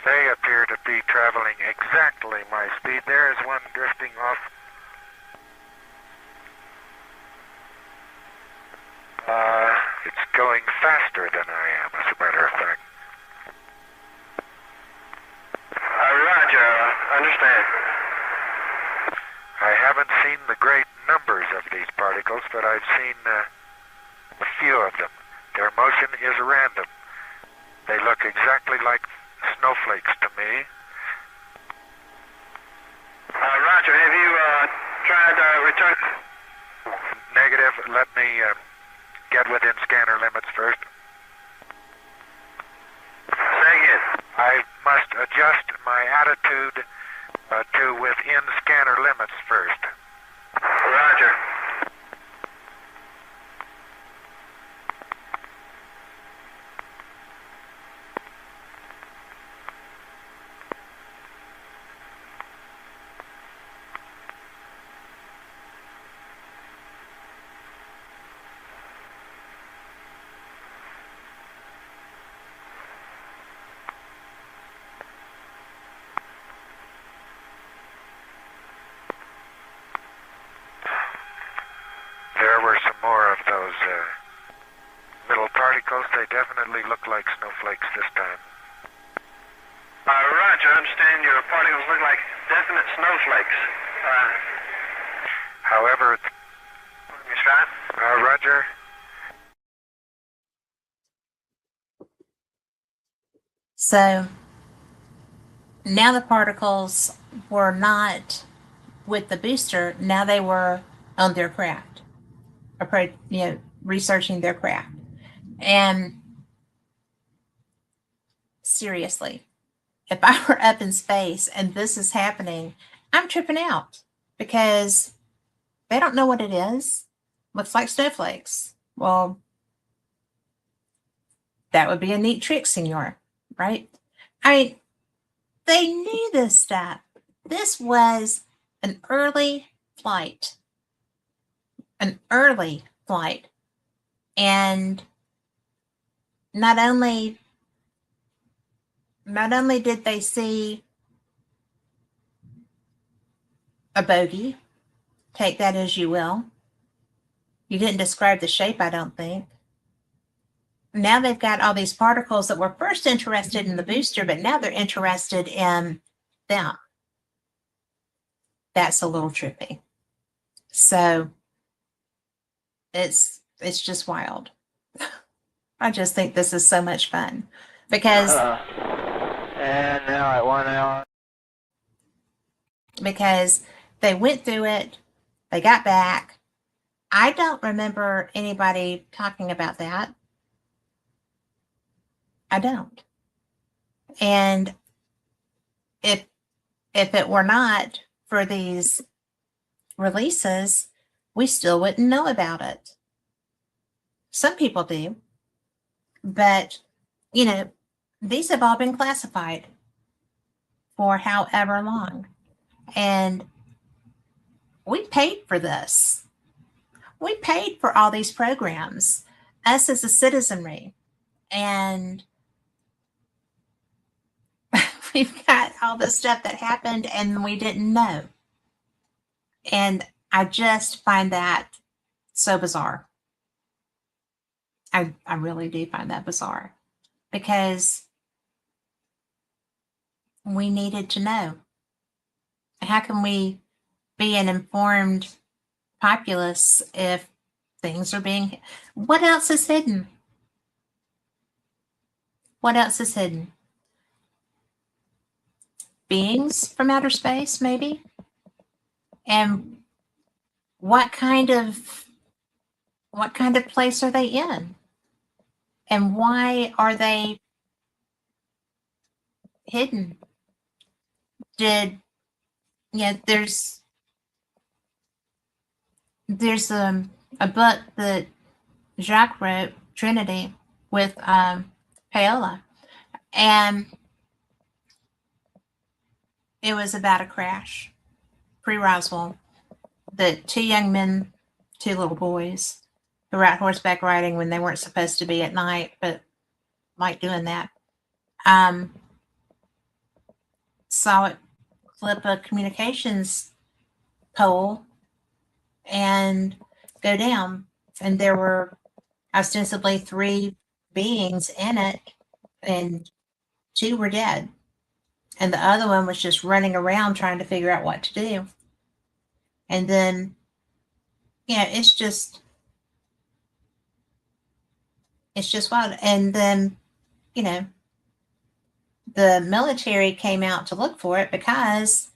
They appear to be traveling exactly my speed. There is one drifting off. It's going faster than I am, as a matter of fact. Roger, understand. I haven't seen the great numbers of these particles, but I've seen a few of them. Their motion is random. They look exactly like snowflakes to me. Roger, have you tried return? Negative. Let me get within scanner limits first. Say again. I must adjust my attitude to within scanner limits first. Roger. There were some more of those little particles. They definitely look like snowflakes this time. Roger, I understand your particles look like definite snowflakes. However, Miss Ryan? Roger. So now the particles were not with the booster. Now they were on their craft, researching their craft. And seriously, if I were up in space and this is happening, I'm tripping out because they don't know what it is. Looks like snowflakes. Well, that would be a neat trick, senor, right? I mean, they knew this stuff. This was an early flight. And not only did they see a bogey, take that as you will. You didn't describe the shape, I don't think. Now they've got all these particles that were first interested in the booster, but now they're interested in them. That's a little trippy. So it's just wild. I just think this is so much fun because And now at 1 hour. because they went through it, they got back. I don't remember anybody talking about that. I don't. And if it were not for these releases, we still wouldn't know about it. Some people do, but these have all been classified for however long, and we paid for this. We paid for all these programs, us as a citizenry, and we've got all the stuff that happened and we didn't know. And I just find that so bizarre. I really do find that bizarre because we needed to know. How can we be an informed populace if things are being... What else is hidden? What else is hidden? Beings from outer space, maybe? And what kind of place are they in? And why are they hidden? There's a book that Jacques wrote, Trinity, with Paola, and it was about a crash pre-Roswell that two young men, two little boys, who who were out horseback riding when they weren't supposed to be at night, but like doing that. Saw it flip a communications pole and go down. And there were ostensibly 3 beings in it, and 2 were dead. And the other one was just running around trying to figure out what to do. And then, it's just wild. And then, the military came out to look for it because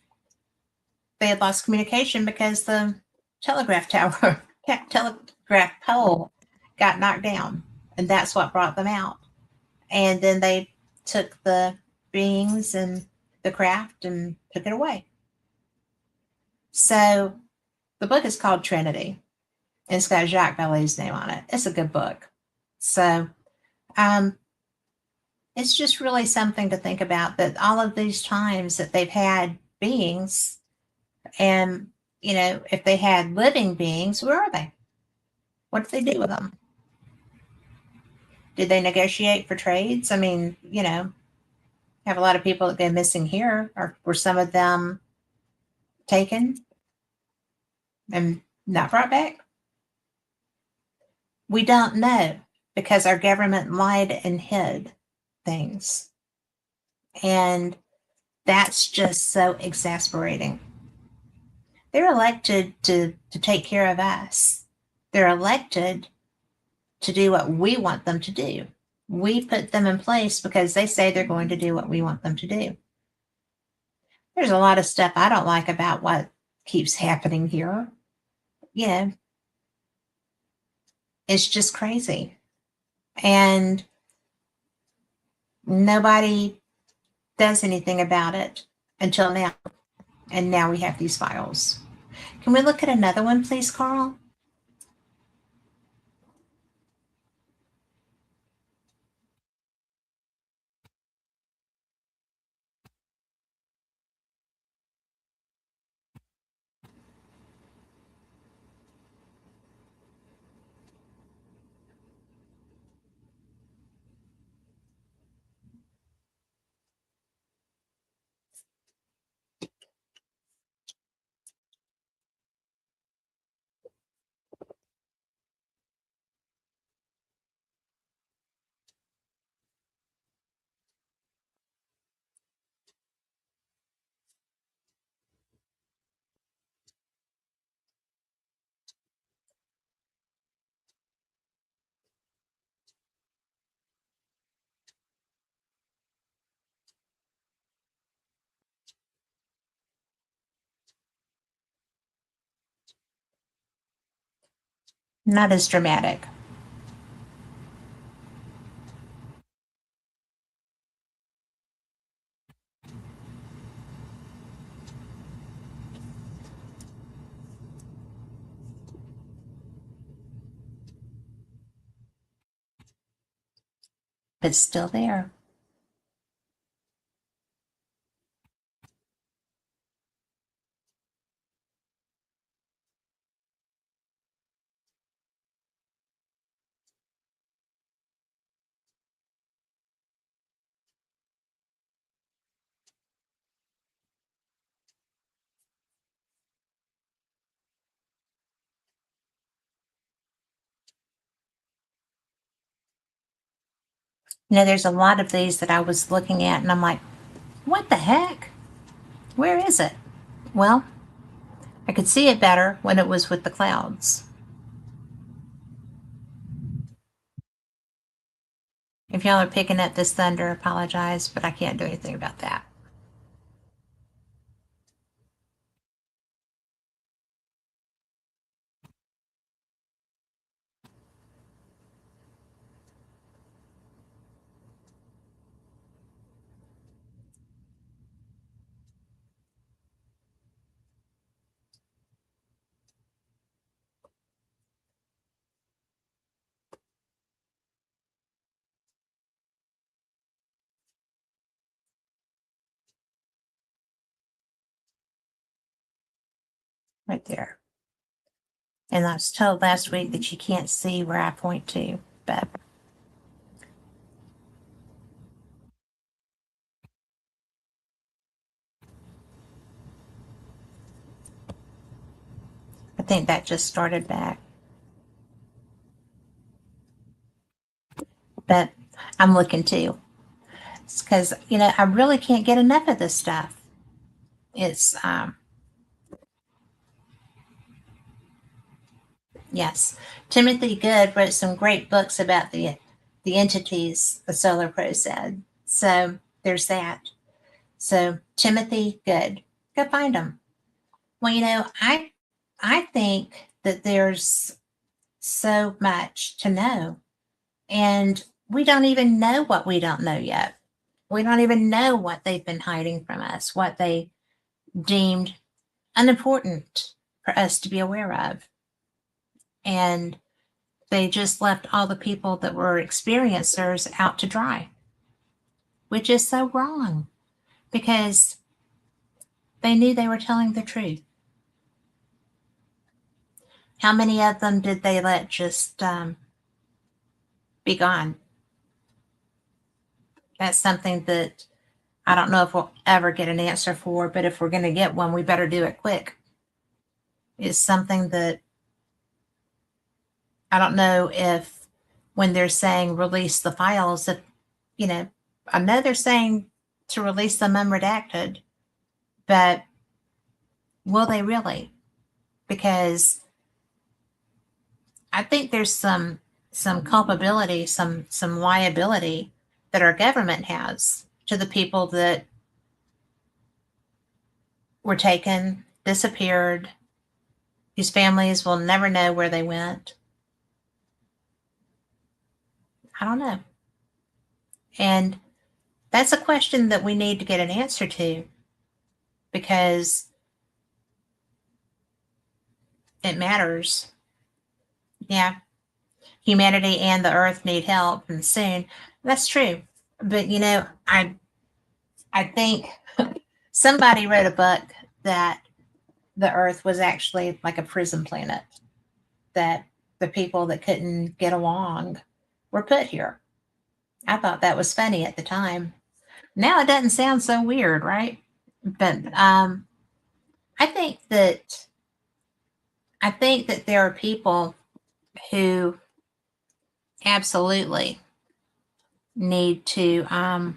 they had lost communication because the telegraph tower, telegraph pole got knocked down. And that's what brought them out. And then they took the beings and the craft and took it away. So the book is called Trinity. And it's got Jacques Vallée's name on it. It's a good book. So it's just really something to think about, that all of these times that they've had beings, and, if they had living beings, where are they? What did they do with them? Did they negotiate for trades? I mean, have a lot of people that go missing here. Or were some of them taken and not brought back? We don't know, because our government lied and hid things. And that's just so exasperating. They're elected to take care of us. They're elected to do what we want them to do. We put them in place because they say they're going to do what we want them to do. There's a lot of stuff I don't like about what keeps happening here. It's just crazy. And nobody does anything about it until now. And now we have these files. Can we look at another one, please, Carl? Not as dramatic. But still there. There's a lot of these that I was looking at, and I'm like, what the heck? Where is it? Well, I could see it better when it was with the clouds. If y'all are picking up this thunder, I apologize, but I can't do anything about that. Right there. And I was told last week that you can't see where I point to, but I think that just started back. But I'm looking too. It's because, I really can't get enough of this stuff. It's, yes. Timothy Good wrote some great books about the entities the Solar Pro said. So there's that. So Timothy Good, go find them. Well, I think that there's so much to know, and we don't even know what we don't know yet. We don't even know what they've been hiding from us, what they deemed unimportant for us to be aware of. And they just left all the people that were experiencers out to dry, which is so wrong because they knew they were telling the truth. How many of them did they let just be gone? That's something that I don't know if we'll ever get an answer for, but if we're going to get one, we better do it quick. It's something that I don't know if when they're saying release the files, if, I know they're saying to release them unredacted, but will they really? Because I think there's some culpability, some liability that our government has to the people that were taken, disappeared, whose families will never know where they went. I don't know. And that's a question that we need to get an answer to because it matters. Yeah. Humanity and the earth need help, and soon. That's true. But I think somebody wrote a book that the earth was actually like a prison planet, that the people that couldn't get along were put here. I thought that was funny at the time. Now it doesn't sound so weird, right? But I think that there are people who absolutely need to I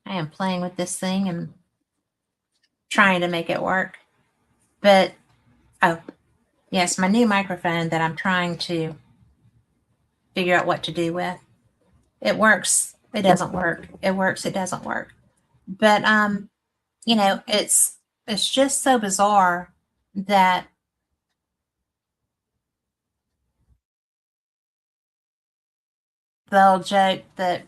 am playing with this thing and trying to make it work. But oh yes, my new microphone that I'm trying to figure out what to do with. It works, it doesn't work. It works, it doesn't work. But it's just so bizarre that they'll joke that,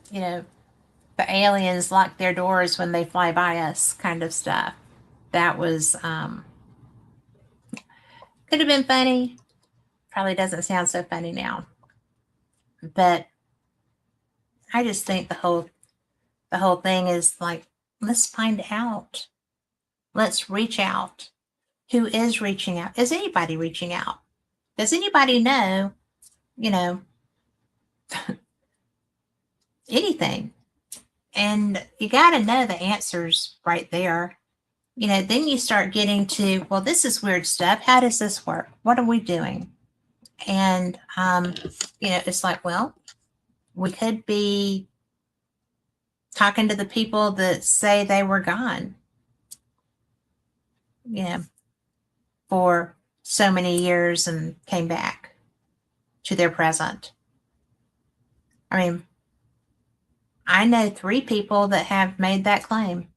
the aliens lock their doors when they fly by us kind of stuff. That was could have been funny. Probably doesn't sound so funny now. But I just think the whole thing is like, let's find out. Let's reach out. Who is reaching out? Is anybody reaching out? Does anybody know, anything? And you got to know the answers right there. Then you start getting to, well, this is weird stuff. How does this work? What are we doing? And, it's like, well, we could be talking to the people that say they were gone, for so many years and came back to their present. I mean, I know 3 people that have made that claim.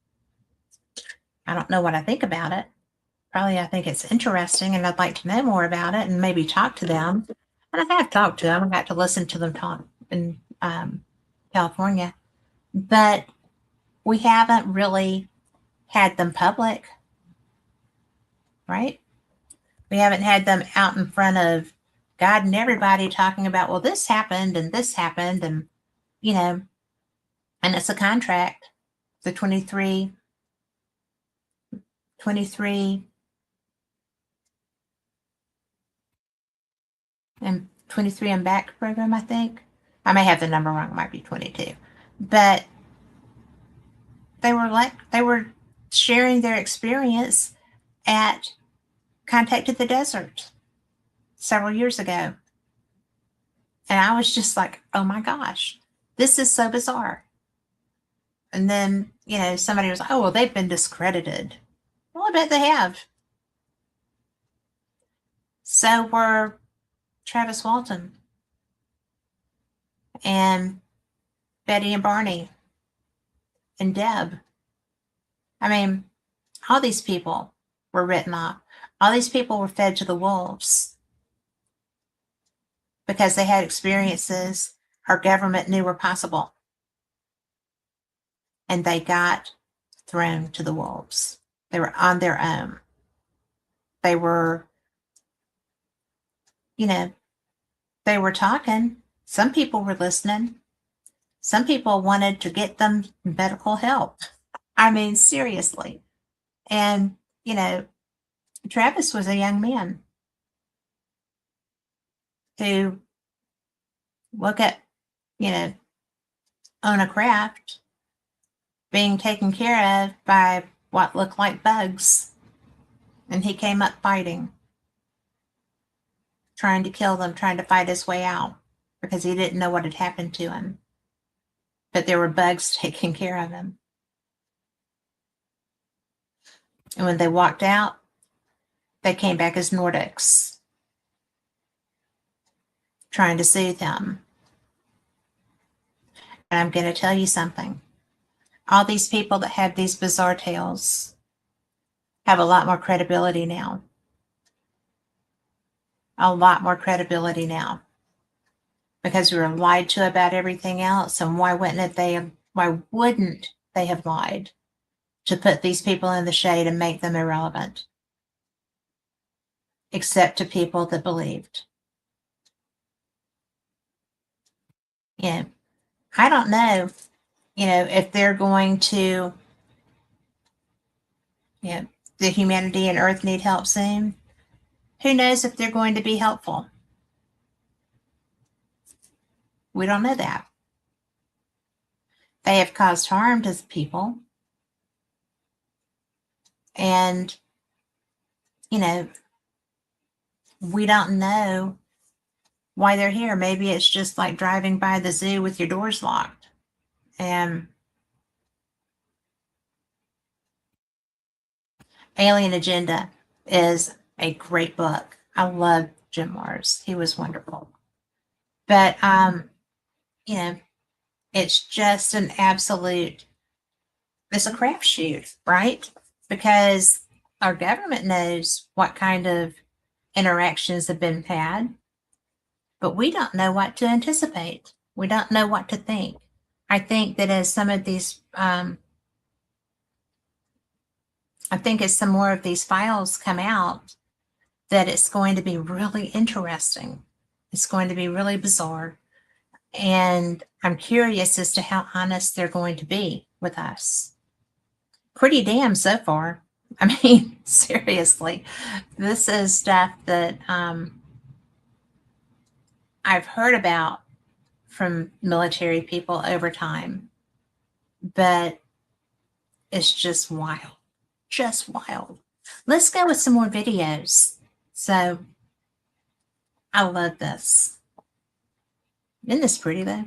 I don't know what I think about it. Probably I think it's interesting and I'd like to know more about it and maybe talk to them. And I have talked to them. I got to listen to them talk in California. But we haven't really had them public, right? We haven't had them out in front of God and everybody talking about, well, this happened and and it's a contract. The 23 and 23 and back program, I think. I may have the number wrong, it might be 22. But they were sharing their experience at Contact at the Desert several years ago. And I was just like, oh my gosh, this is so bizarre. And then, somebody was like, oh, well, they've been discredited. Well, I bet they have. So were Travis Walton and Betty and Barney and Deb. I mean, all these people were written off. All these people were fed to the wolves because they had experiences our government knew were possible. And they got thrown to the wolves. They were on their own. They were, they were talking. Some people were listening. Some people wanted to get them medical help. I mean, seriously. And, Travis was a young man who woke up, on a craft, being taken care of by what looked like bugs. And he came up fighting, trying to kill them, trying to fight his way out because he didn't know what had happened to him. But there were bugs taking care of him. And when they walked out, they came back as Nordics, trying to soothe him. And I'm going to tell you something. All these people that have these bizarre tales have a lot more credibility now. A lot more credibility now. Because we were lied to about everything else. And why wouldn't they have lied to put these people in the shade and make them irrelevant? Except to people that believed. I don't know, if they're going to, the humanity and Earth need help soon. Who knows if they're going to be helpful? We don't know that. They have caused harm to people. And, we don't know why they're here. Maybe it's just like driving by the zoo with your doors locked. And Alien Agenda is a great book. I love Jim Marrs. He was wonderful. But, it's just an absolute, it's a crapshoot, right? Because our government knows what kind of interactions have been had, but we don't know what to anticipate. We don't know what to think. I think that as some of these, as some more of these files come out, that it's going to be really interesting. It's going to be really bizarre. And I'm curious as to how honest they're going to be with us. Pretty damn so far. I mean, seriously, this is stuff that I've heard about from military people over time, but it's just wild. Just wild. Let's go with some more videos. So I love this. Isn't this pretty though?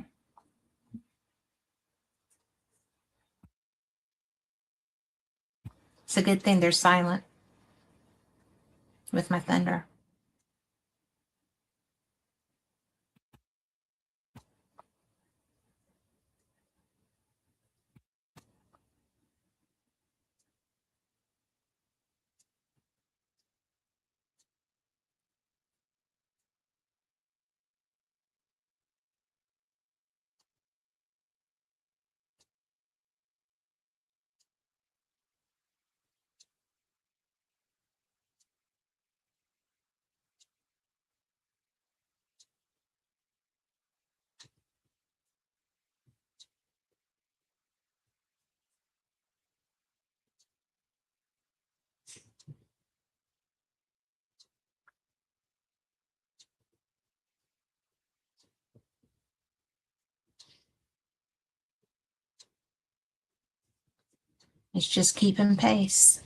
It's a good thing they're silent with my thunder. It's just keeping pace.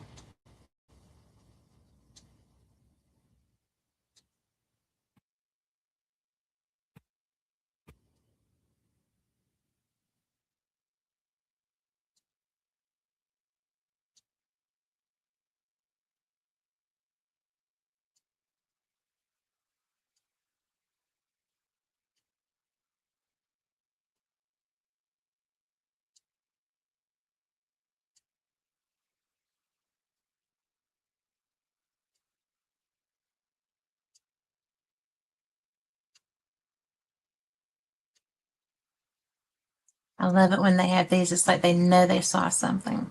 I love it when they have these. It's like they know they saw something.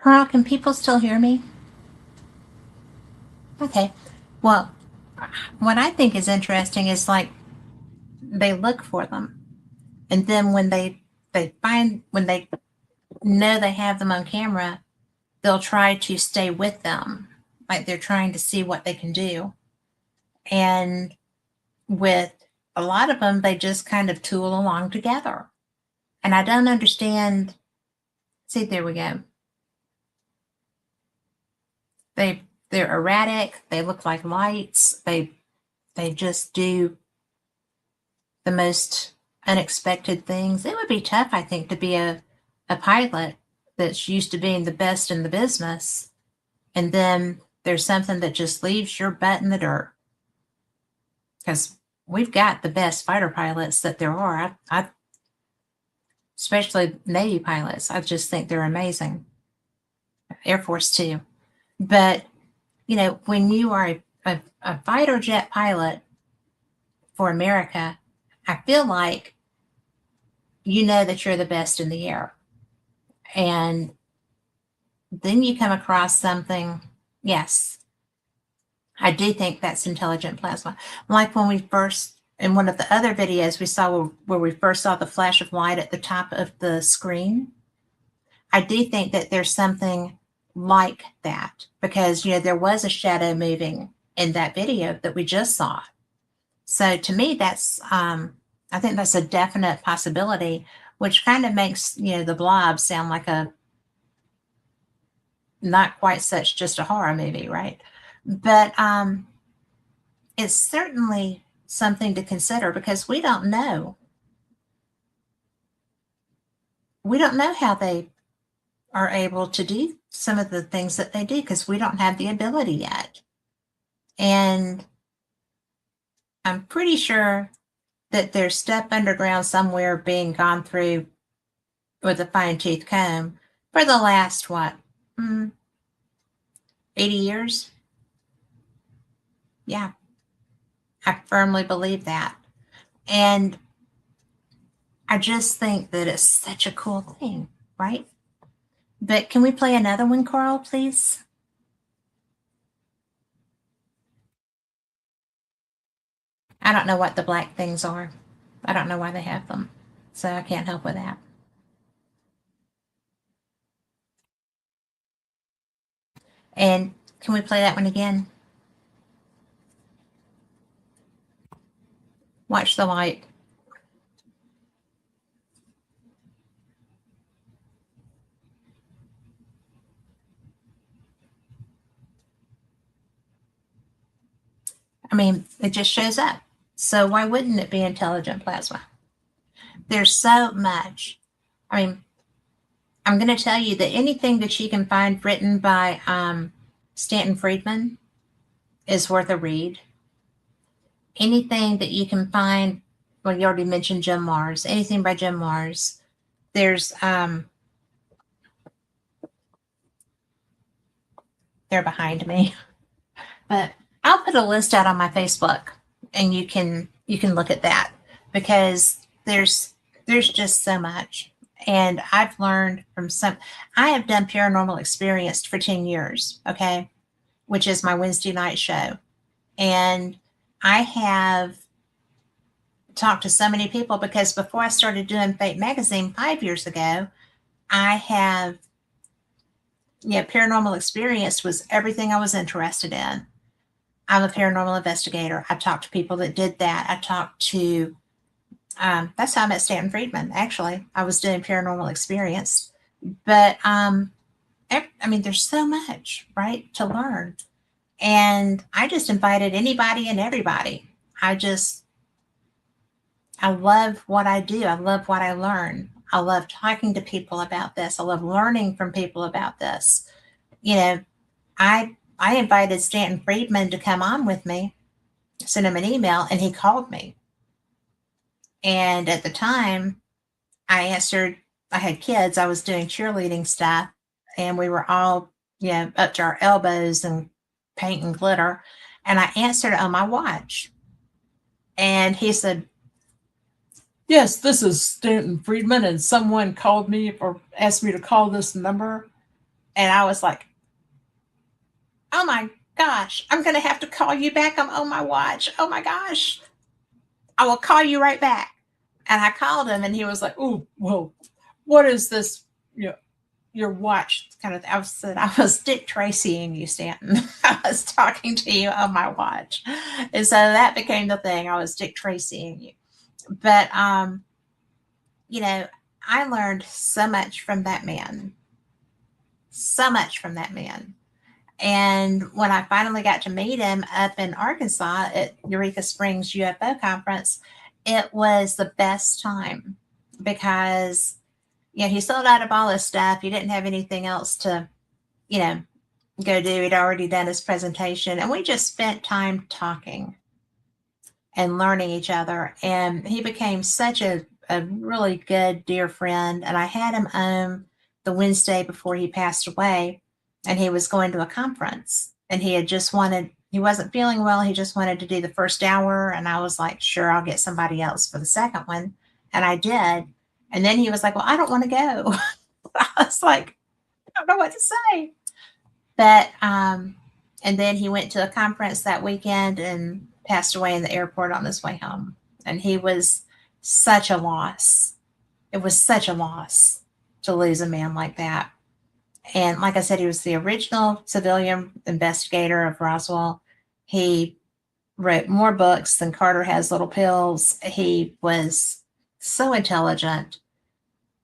Carl, can people still hear me? Okay. Well, what I think is interesting is like they look for them. And then when they when they know they have them on camera, they'll try to stay with them. Like they're trying to see what they can do. And with a lot of them, they just kind of tool along together. And I don't understand. See, there we go. They're erratic. They look like lights. They just do the most unexpected things. It would be tough, I think, to be a pilot that's used to being the best in the business, and then there's something that just leaves your butt in the dirt. Because we've got the best fighter pilots that there are. I especially Navy pilots. I just think they're amazing. Air Force too. But you know, when you are a fighter jet pilot for America, I feel like you know that you're the best in the air. And then you come across something, yes, I do think that's intelligent plasma. Like when we first, in one of the other videos we saw where we first saw the flash of light at the top of the screen, I do think that there's something like that because, you know, there was a shadow moving in that video that we just saw. So to me, that's, I think that's a definite possibility, which kind of makes, you know, the Blob sound like a not quite such just a horror movie, right? But it's certainly something to consider because we don't know. We don't know how they are able to do some of the things that they do because we don't have the ability yet. And I'm pretty sure that there's stuff underground somewhere being gone through with a fine-tooth comb for the last, 80 years? Yeah, I firmly believe that. And I just think that it's such a cool thing, right? But can we play another one, Carl, please? I don't know what the black things are. I don't know why they have them. So I can't help with that. And can we play that one again? Watch the light. I mean, it just shows up. So why wouldn't it be intelligent plasma? There's so much. I mean, I'm going to tell you that anything that you can find written by Stanton Friedman is worth a read. Anything that you can find, well, you already mentioned Jim Marrs, anything by Jim Marrs. There's, they're behind me, but I'll put a list out on my Facebook and you can look at that, because there's just so much. And I've learned from I have done Paranormal Experience for 10 years, okay, which is my Wednesday night show. And I have talked to so many people, because before I started doing Fate Magazine 5 years ago, I have, Paranormal Experience was everything I was interested in. I'm a paranormal investigator. I talked to people that did that. I talked to, that's how I met Stanton Friedman, actually. I was doing Paranormal Experience. But, I mean, there's so much, right, to learn. And I just invited anybody and everybody. I love what I do. I love what I learn. I love talking to people about this. I love learning from people about this. I invited Stanton Friedman to come on with me, sent him an email, and he called me. And at the time, I answered, I had kids, I was doing cheerleading stuff, and we were all, up to our elbows in paint and glitter. And I answered on my watch. And he said, "Yes, this is Stanton Friedman, and someone called me or asked me to call this number." And I was like, "Oh my gosh, I'm going to have to call you back. I'm on my watch. Oh my gosh. I will call you right back." And I called him, and he was like, "Oh, well, what is this? Your watch kind of." I said, "I was Dick Tracying you, Stanton. I was talking to you on my watch." And so that became the thing. I was Dick Tracying you. But, I learned so much from that man. So much from that man. And when I finally got to meet him up in Arkansas at Eureka Springs UFO conference, it was the best time, because, he sold out of all his stuff. He didn't have anything else to, go do. He'd already done his presentation, and we just spent time talking and learning each other. And he became such a really good, dear friend. And I had him on the Wednesday before he passed away, and he was going to a conference, and he wasn't feeling well. He just wanted to do the first hour. And I was like, "Sure, I'll get somebody else for the second one." And I did. And then he was like, "Well, I don't want to go." I was like, "I don't know what to say." But, and then he went to a conference that weekend and passed away in the airport on his way home. And he was such a loss. It was such a loss to lose a man like that. And like I said, he was the original civilian investigator of Roswell. He wrote more books than Carter Has Little Pills. He was so intelligent.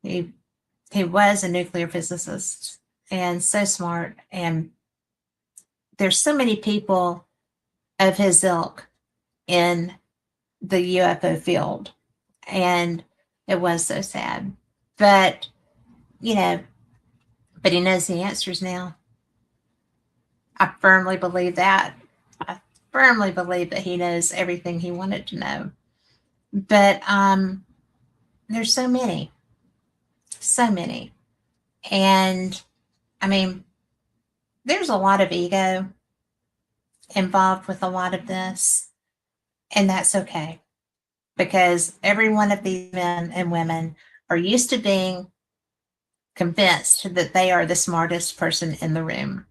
He was a nuclear physicist and so smart. And there's so many people of his ilk in the UFO field. And it was so sad. But, but he knows the answers now. I firmly believe that. I firmly believe that he knows everything he wanted to know. But there's so many. So many. And I mean, there's a lot of ego involved with a lot of this, and that's okay because every one of these men and women are used to being convinced that they are the smartest person in the room.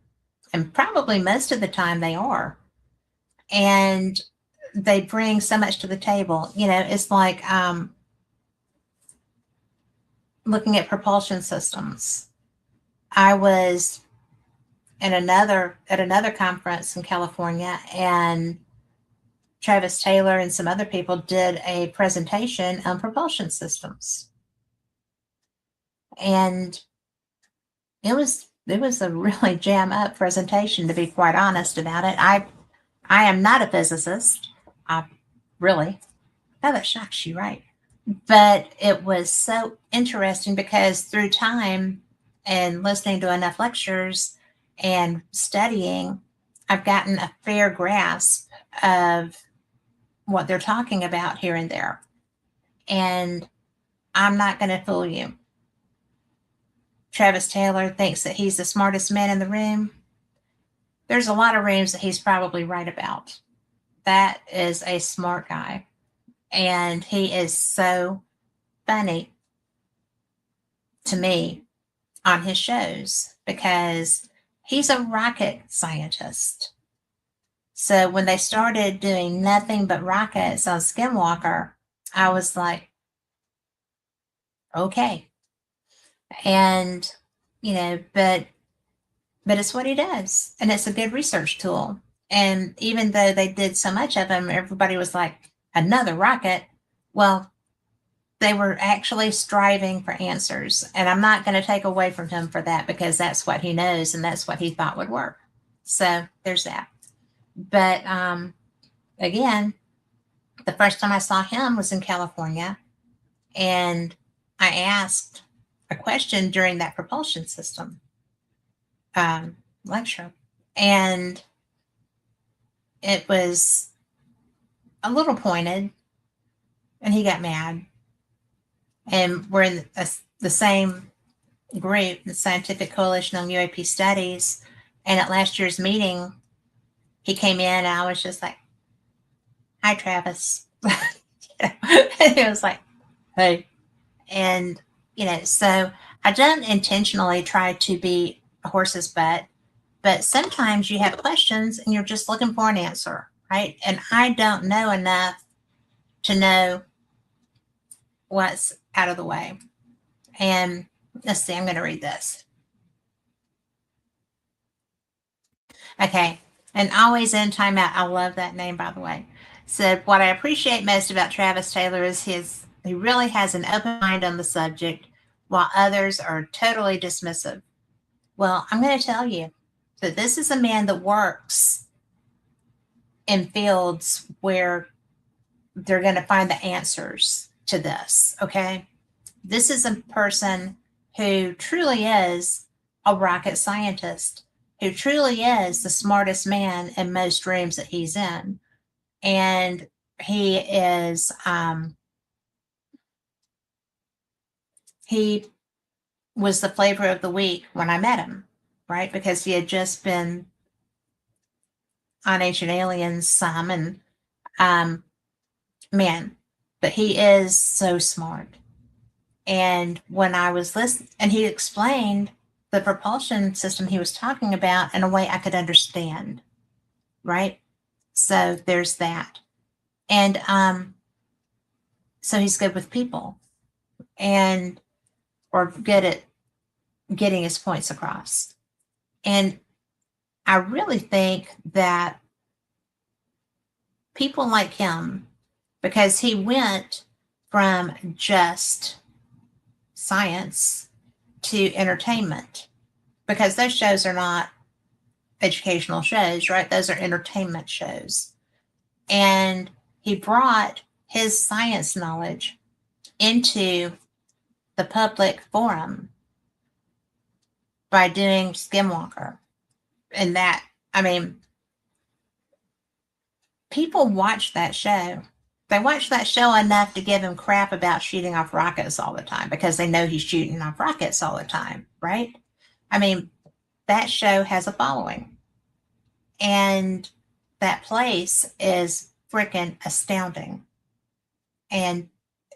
And probably most of the time they are. And they bring so much to the table. You know, it's like looking at propulsion systems. I was at another conference in California, and Travis Taylor and some other people did a presentation on propulsion systems. And it was a really jam up presentation, to be quite honest about it. I am not a physicist. Really. Oh, that shocks you, right? But it was so interesting because through time and listening to enough lectures and studying, I've gotten a fair grasp of what they're talking about here and there. And I'm not going to fool you. Travis Taylor thinks that he's the smartest man in the room. There's a lot of rooms that he's probably right about. That is a smart guy. And he is so funny to me on his shows because he's a rocket scientist. So when they started doing nothing but rockets on Skinwalker, I was like, okay. And, you know, but it's what he does. And it's a good research tool. And even though they did so much of them, everybody was like, another rocket. Well, they were actually striving for answers. And I'm not going to take away from him for that because that's what he knows and that's what he thought would work. So there's that. But again, the first time I saw him was in California. And I asked a question during that propulsion system lecture. And it was a little pointed, and he got mad. And we're in the same group, the Scientific Coalition on UAP Studies. And at last year's meeting, he came in, and I was just like, "Hi, Travis." And he was like, "Hey." And, you know, so I don't intentionally try to be a horse's butt, but sometimes you have questions and you're just looking for an answer, right? And I don't know enough to know what's out of the way. And let's see, I'm going to read this. Okay. And always in timeout. I love that name, by the way. Said, what I appreciate most about Travis Taylor is he really has an open mind on the subject, while others are totally dismissive. Well, I'm going to tell you that this is a man that works in fields where they're going to find the answers to this. Okay. This is a person who truly is a rocket scientist, who truly is the smartest man in most rooms that he's in. And he is, he was the flavor of the week when I met him, right? Because he had just been on Ancient Aliens some, and man, but he is so smart. And when I was listening, and he explained the propulsion system he was talking about in a way I could understand, right? So there's that. And so he's good with people and or good at getting his points across. And I really think that people like him, because he went from just science to entertainment, because those shows are not educational shows, right? Those are entertainment shows. And he brought his science knowledge into the public forum by doing Skinwalker. And that, I mean, people watch that show they watch that show enough to give him crap about shooting off rockets all the time because they know he's shooting off rockets all the time, right? I mean, that show has a following. And that place is freaking astounding. And,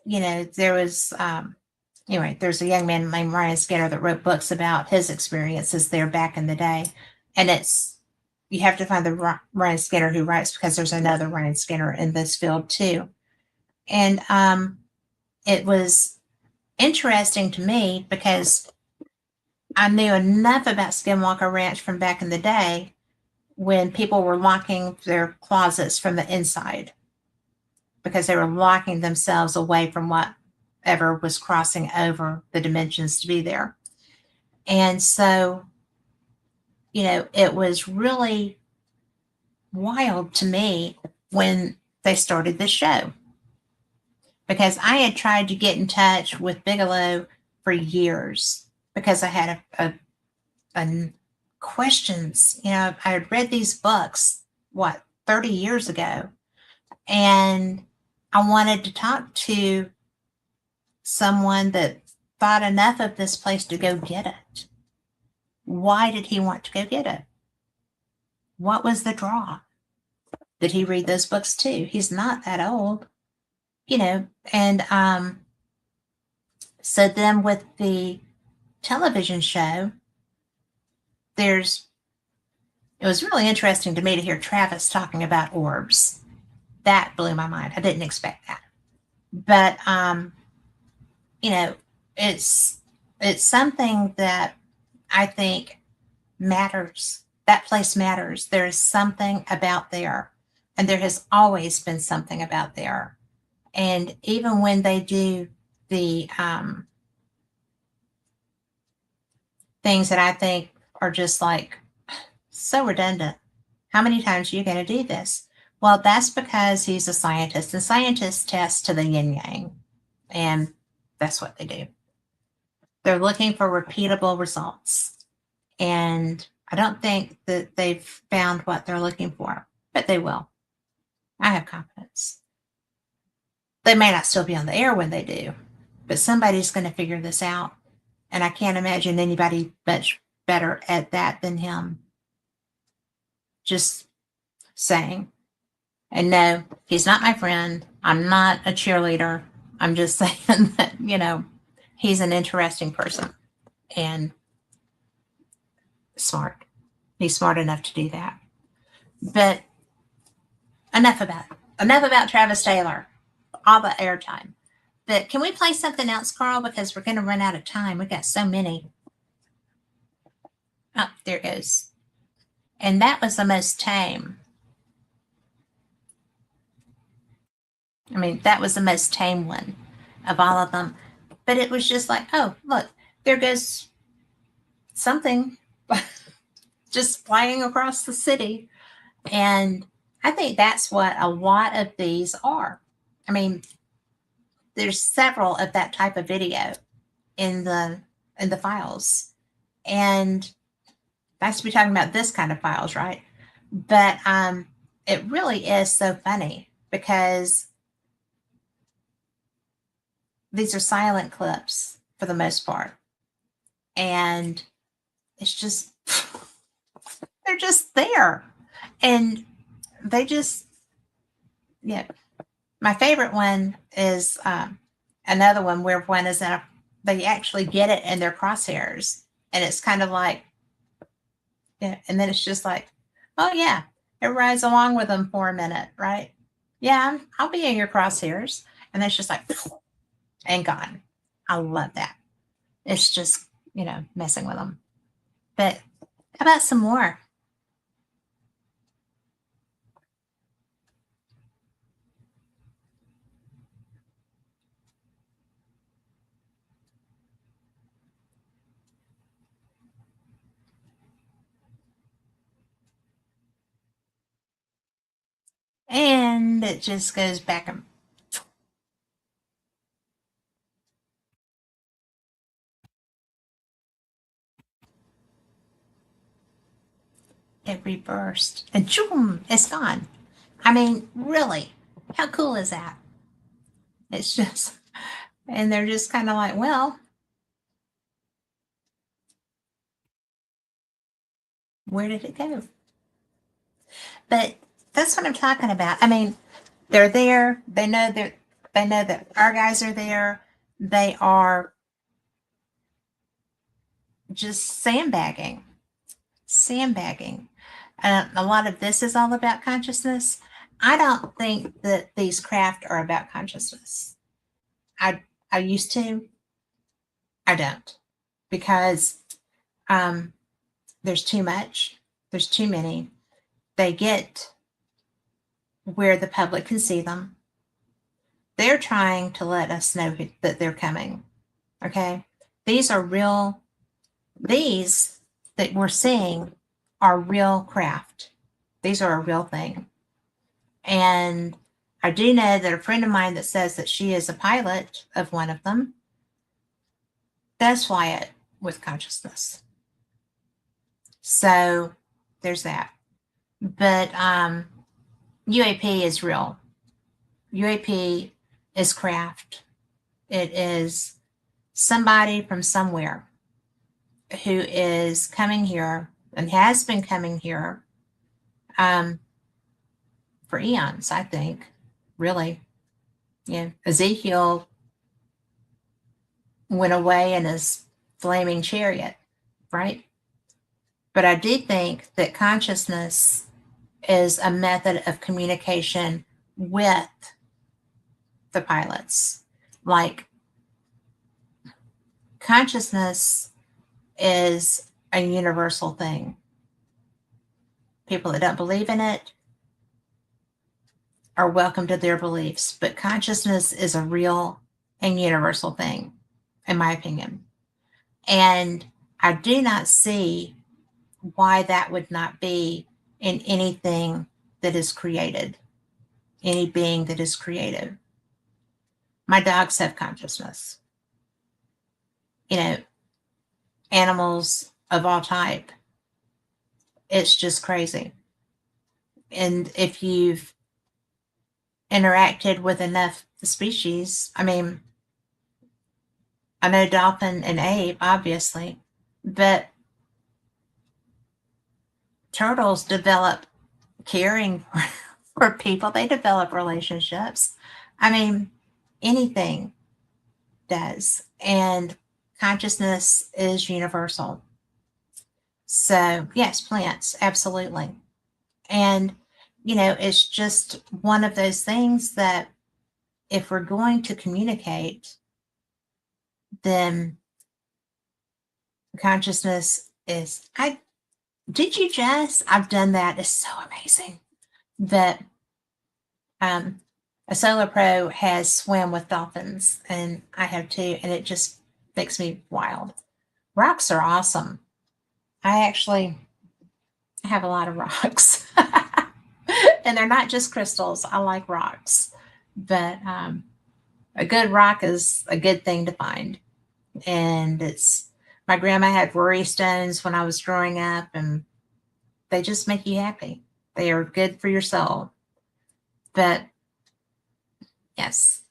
you know, there was, anyway, there's a young man named Ryan Skinner that wrote books about his experiences there back in the day. And you have to find the Ryan Skinner who writes, because there's another Ryan Skinner in this field too. And it was interesting to me because I knew enough about Skinwalker Ranch from back in the day when people were locking their closets from the inside because they were locking themselves away from whatever was crossing over the dimensions to be there. And so, you know, it was really wild to me when they started the show, because I had tried to get in touch with Bigelow for years because I had a questions. You know, I had read these books, 30 years ago, and I wanted to talk to someone that thought enough of this place to go get it. Why did he want to go get it? What was the draw? Did he read those books too? He's not that old, you know. And so then with the television show, it was really interesting to me to hear Travis talking about orbs. That blew my mind. I didn't expect that. But you know, it's something that I think matters. That place matters. There is something about there, and there has always been something about there. And even when they do the things that I think are just like so redundant. How many times are you going to do this? Well, that's because he's a scientist, and scientists test to the yin yang, and that's what they do. They're looking for repeatable results, and I don't think that they've found what they're looking for, but they will. I have confidence. They may not still be on the air when they do, but somebody's going to figure this out, and I can't imagine anybody much better at that than him. Just saying. And no, he's not my friend. I'm not a cheerleader. I'm just saying that, you know, he's an interesting person and smart. He's smart enough to do that. But enough about Travis Taylor. All the airtime. But can we play something else, Carl? Because we're going to run out of time. We got so many. Oh, there it goes. And that was the most tame. I mean, that was the most tame one of all of them. But it was just like, oh, look, there goes something just flying across the city. And I think that's what a lot of these are. I mean, there's several of that type of video in the files. And nice to be talking about this kind of files, right? But it really is so funny because these are silent clips for the most part. And it's just, they're just there. And they just, yeah. My favorite one is another one where one is they actually get it in their crosshairs. And it's kind of like, yeah. And then it's just like, oh yeah, it rides along with them for a minute, right? Yeah, I'll be in your crosshairs. And then it's just like, and gone. I love that. It's just, you know, messing with them. But how about some more? And it just goes back and it reversed and choom, it's gone. I mean, really, How cool is that? It's just, and they're just kind of like, well, where did it go? But that's what I'm talking about. I mean, they're there. They know that our guys are there. They are just sandbagging. A lot of this is all about consciousness. I don't think that these craft are about consciousness. I used to. I don't, because there's too much. There's too many. They get where the public can see them. They're trying to let us know that they're coming. Okay, these are real. These that we're seeing are real craft. These are a real thing. And I do know that a friend of mine that says that she is a pilot of one of them does fly it with consciousness. So there's that. But UAP is real. UAP is craft. It is somebody from somewhere who is coming here and has been coming here for eons, I think, really. Yeah, Ezekiel went away in his flaming chariot, right? But I do think that consciousness is a method of communication with the pilots. Like, consciousness is a universal thing. People that don't believe in it are welcome to their beliefs, but consciousness is a real and universal thing, in my opinion. And I do not see why that would not be in anything that is created, any being that is creative. My dogs have consciousness. You know, animals of all type. It's just crazy. And if you've interacted with enough species, I mean, I know dolphin and ape, obviously, but turtles develop caring for people. They develop relationships. I mean, anything does. And consciousness is universal. So, yes, plants, absolutely. And, you know, it's just one of those things that if we're going to communicate, then consciousness is, I've done that. It's so amazing that a Solar Pro has swam with dolphins, and I have too, and it just makes me wild. Rocks are awesome. I actually have a lot of rocks. And they're not just crystals. I like rocks. But a good rock is a good thing to find. And it's, my grandma had worry stones when I was growing up, and they just make you happy. They are good for your soul. But yes.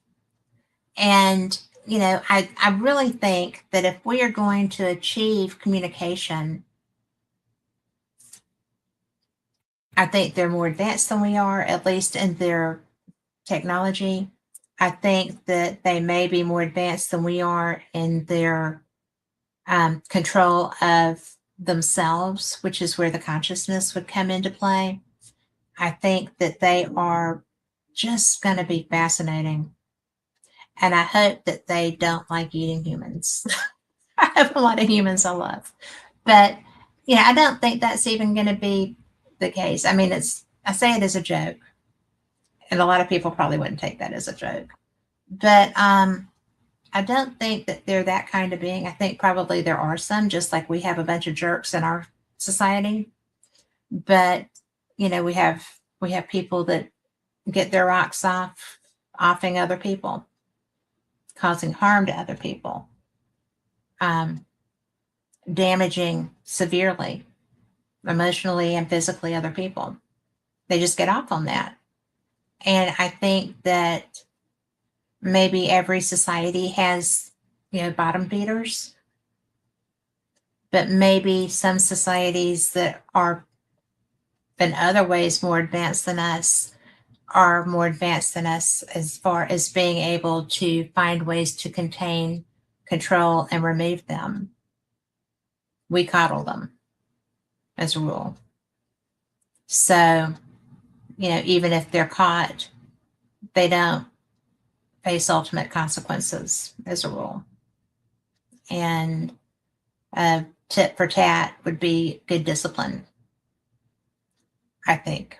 And, you know, I really think that if we are going to achieve communication, I think they're more advanced than we are, at least in their technology. I think that they may be more advanced than we are in their control of themselves, which is where the consciousness would come into play. I think that they are just going to be fascinating. And I hope that they don't like eating humans. I have a lot of humans I love. But, you know, I don't think that's even going to be the case. I mean, I say it as a joke. And a lot of people probably wouldn't take that as a joke. But I don't think that they're that kind of being. I think probably there are some, just like we have a bunch of jerks in our society. But, you know, we have people that get their rocks off, offing other people, causing harm to other people, damaging severely, emotionally and physically other people. They just get off on that. And I think that maybe every society has, bottom feeders, but maybe some societies that are in other ways more advanced than us are more advanced than us as far as being able to find ways to contain, control, and remove them. We coddle them as a rule. So, even if they're caught, they don't face ultimate consequences as a rule. And tit for tat would be good discipline, I think,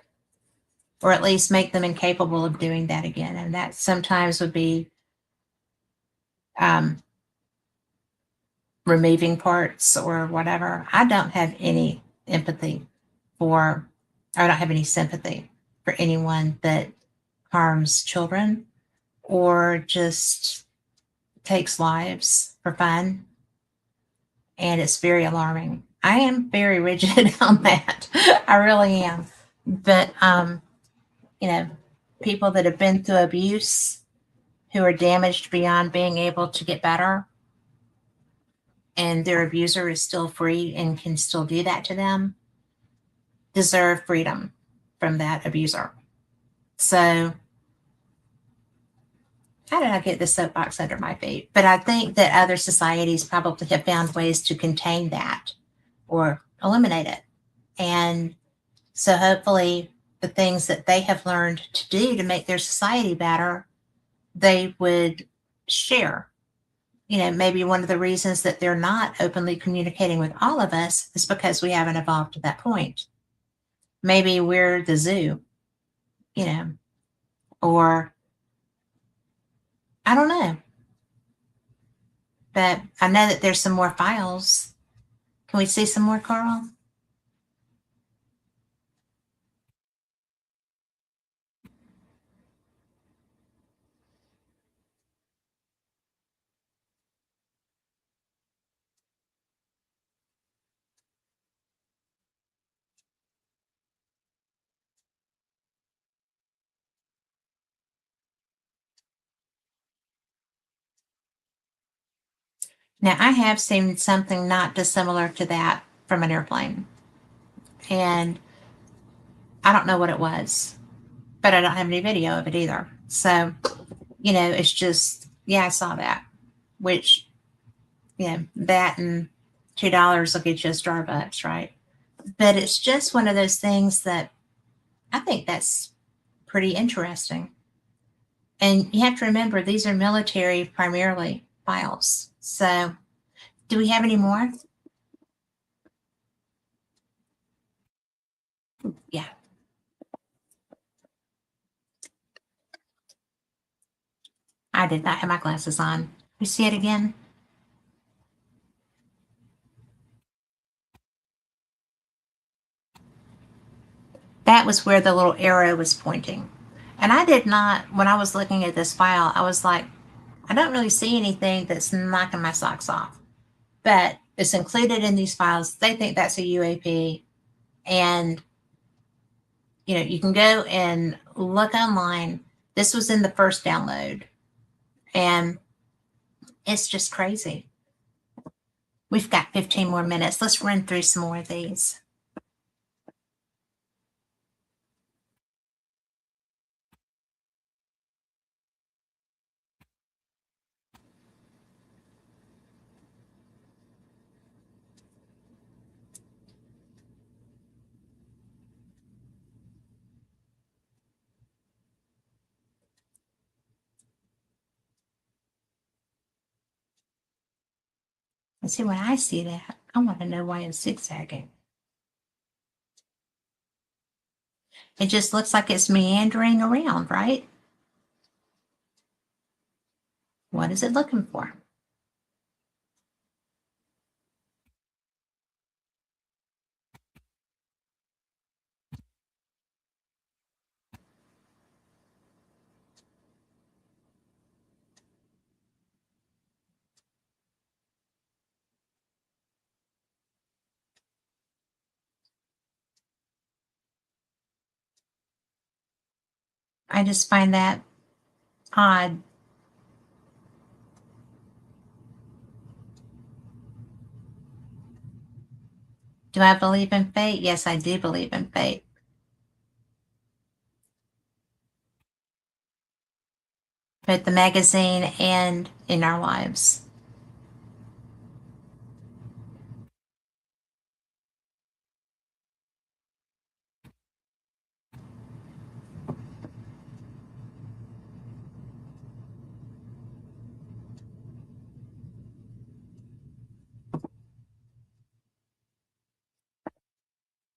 or at least make them incapable of doing that again. And that sometimes would be removing parts or whatever. I don't have any empathy for, or I don't have any sympathy for anyone that harms children or just takes lives for fun. And it's very alarming. I am very rigid on that. I really am. But, people that have been through abuse who are damaged beyond being able to get better and their abuser is still free and can still do that to them deserve freedom from that abuser. So how did I get this soapbox under my feet? But I think that other societies probably have found ways to contain that or eliminate it. And so hopefully the things that they have learned to do to make their society better, they would share. Maybe one of the reasons that they're not openly communicating with all of us is because we haven't evolved to that point. Maybe we're the zoo, or I don't know. But I know that there's some more files. Can we see some more, Carl? Now, I have seen something not dissimilar to that from an airplane. And I don't know what it was, but I don't have any video of it either. So, it's just, yeah, I saw that, which, that and $2 will get you a Starbucks, right? But it's just one of those things that I think that's pretty interesting. And you have to remember, these are military primarily files. So, do we have any more? Yeah. I did not have my glasses on. We see it again? That was where the little arrow was pointing. And I did not, when I was looking at this file, I was like, I don't really see anything that's knocking my socks off. But it's included in these files. They think that's a UAP. And, you can go and look online. This was in the first download. And it's just crazy. We've got 15 more minutes. Let's run through some more of these. And see, when I see that, I want to know why it's zigzagging. It just looks like it's meandering around, right? What is it looking for? I just find that odd. Do I believe in fate? Yes, I do believe in fate. Both the magazine and in our lives.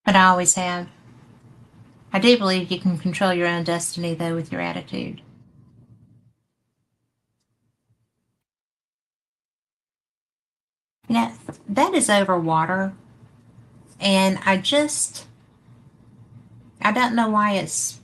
But I always have. I do believe you can control your own destiny, though, with your attitude. You know, that is over water. And I don't know why it's.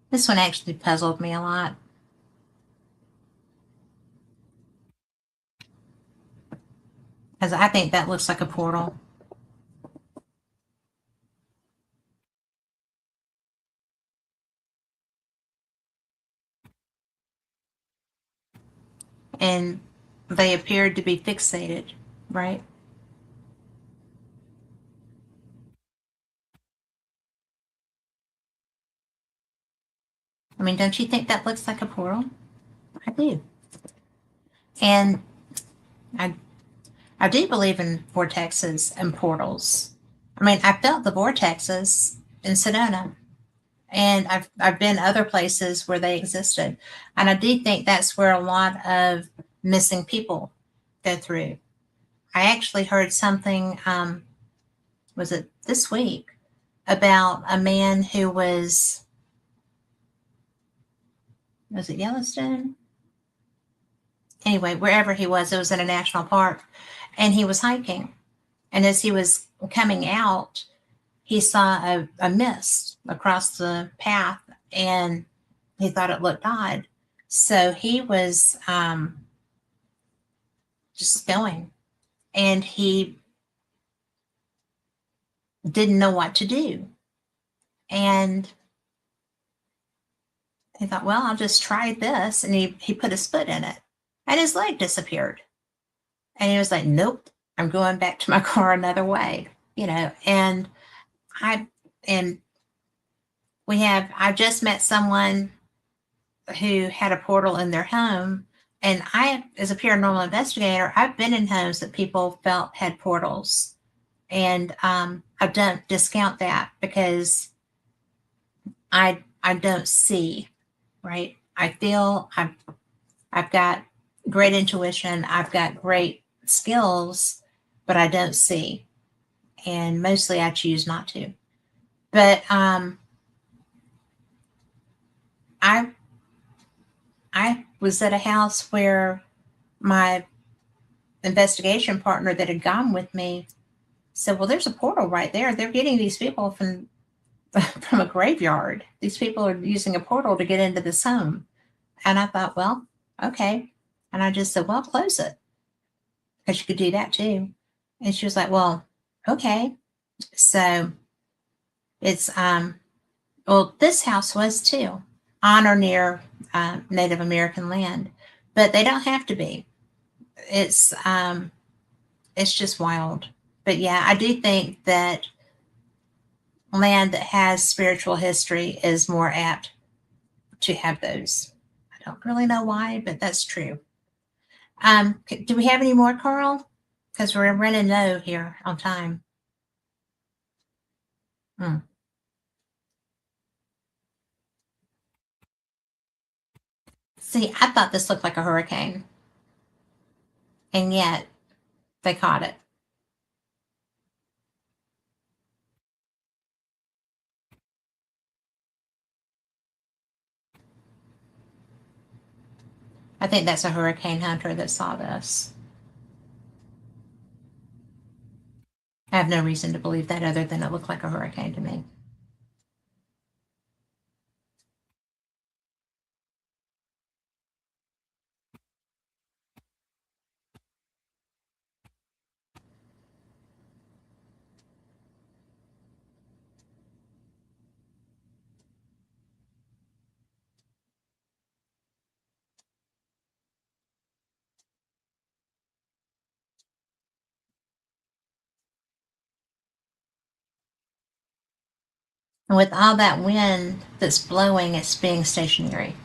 This one actually puzzled me a lot. Because I think that looks like a portal. And they appeared to be fixated, right? I mean, don't you think that looks like a portal? I do. And I do believe in vortexes and portals. I mean, I felt the vortexes in Sedona, and I've been other places where they existed, and I do think that's where a lot of missing people go through. I actually heard something. Was it this week about a man who was it Yellowstone? Anyway, wherever he was, it was in a national park, and he was hiking. And as he was coming out, he saw a mist across the path, and he thought it looked odd. So he was just going, and he didn't know what to do. And he thought, well, I'll just try this. And he put his foot in it, and his leg disappeared. And he was like, nope, I'm going back to my car another way, and I just met someone who had a portal in their home. And I, as a paranormal investigator, I've been in homes that people felt had portals. And I don't discount that because I don't see, right? I feel I've got great intuition. I've got great skills, but I don't see. And mostly I choose not to. But I was at a house where my investigation partner that had gone with me said, well, there's a portal right there. They're getting these people from a graveyard. These people are using a portal to get into this home. And I thought, well, okay. And I just said, well, close it. Because you could do that too. And she was like, well, okay. So it's, well, this house was too, on or near Native American land, but they don't have to be. It's just wild. But yeah, I do think that land that has spiritual history is more apt to have those. I don't really know why, but that's true. Do we have any more, Carl? Because we're running low here on time. See, I thought this looked like a hurricane, and yet they caught it. I think that's a hurricane hunter that saw this. have no reason to believe that other than it looked like a hurricane to me. And with all that wind that's blowing, it's being stationary.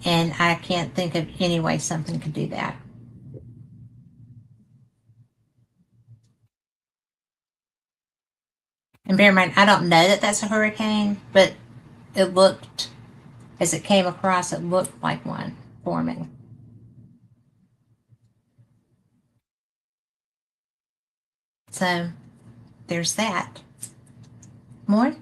And I can't think of any way something could do that. And bear in mind, I don't know that that's a hurricane, but it looked, as it came across, it looked like one forming. So there's that. More?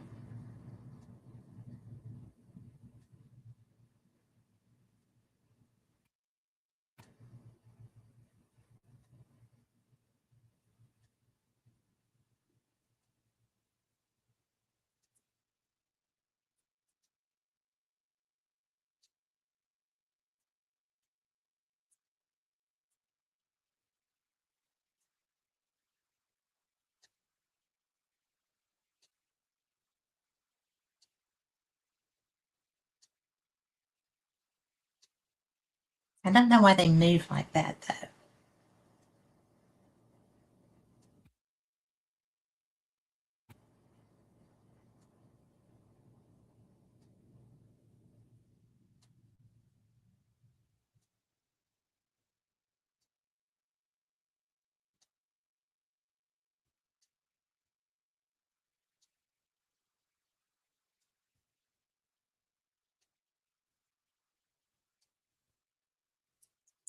I don't know why they move like that, though.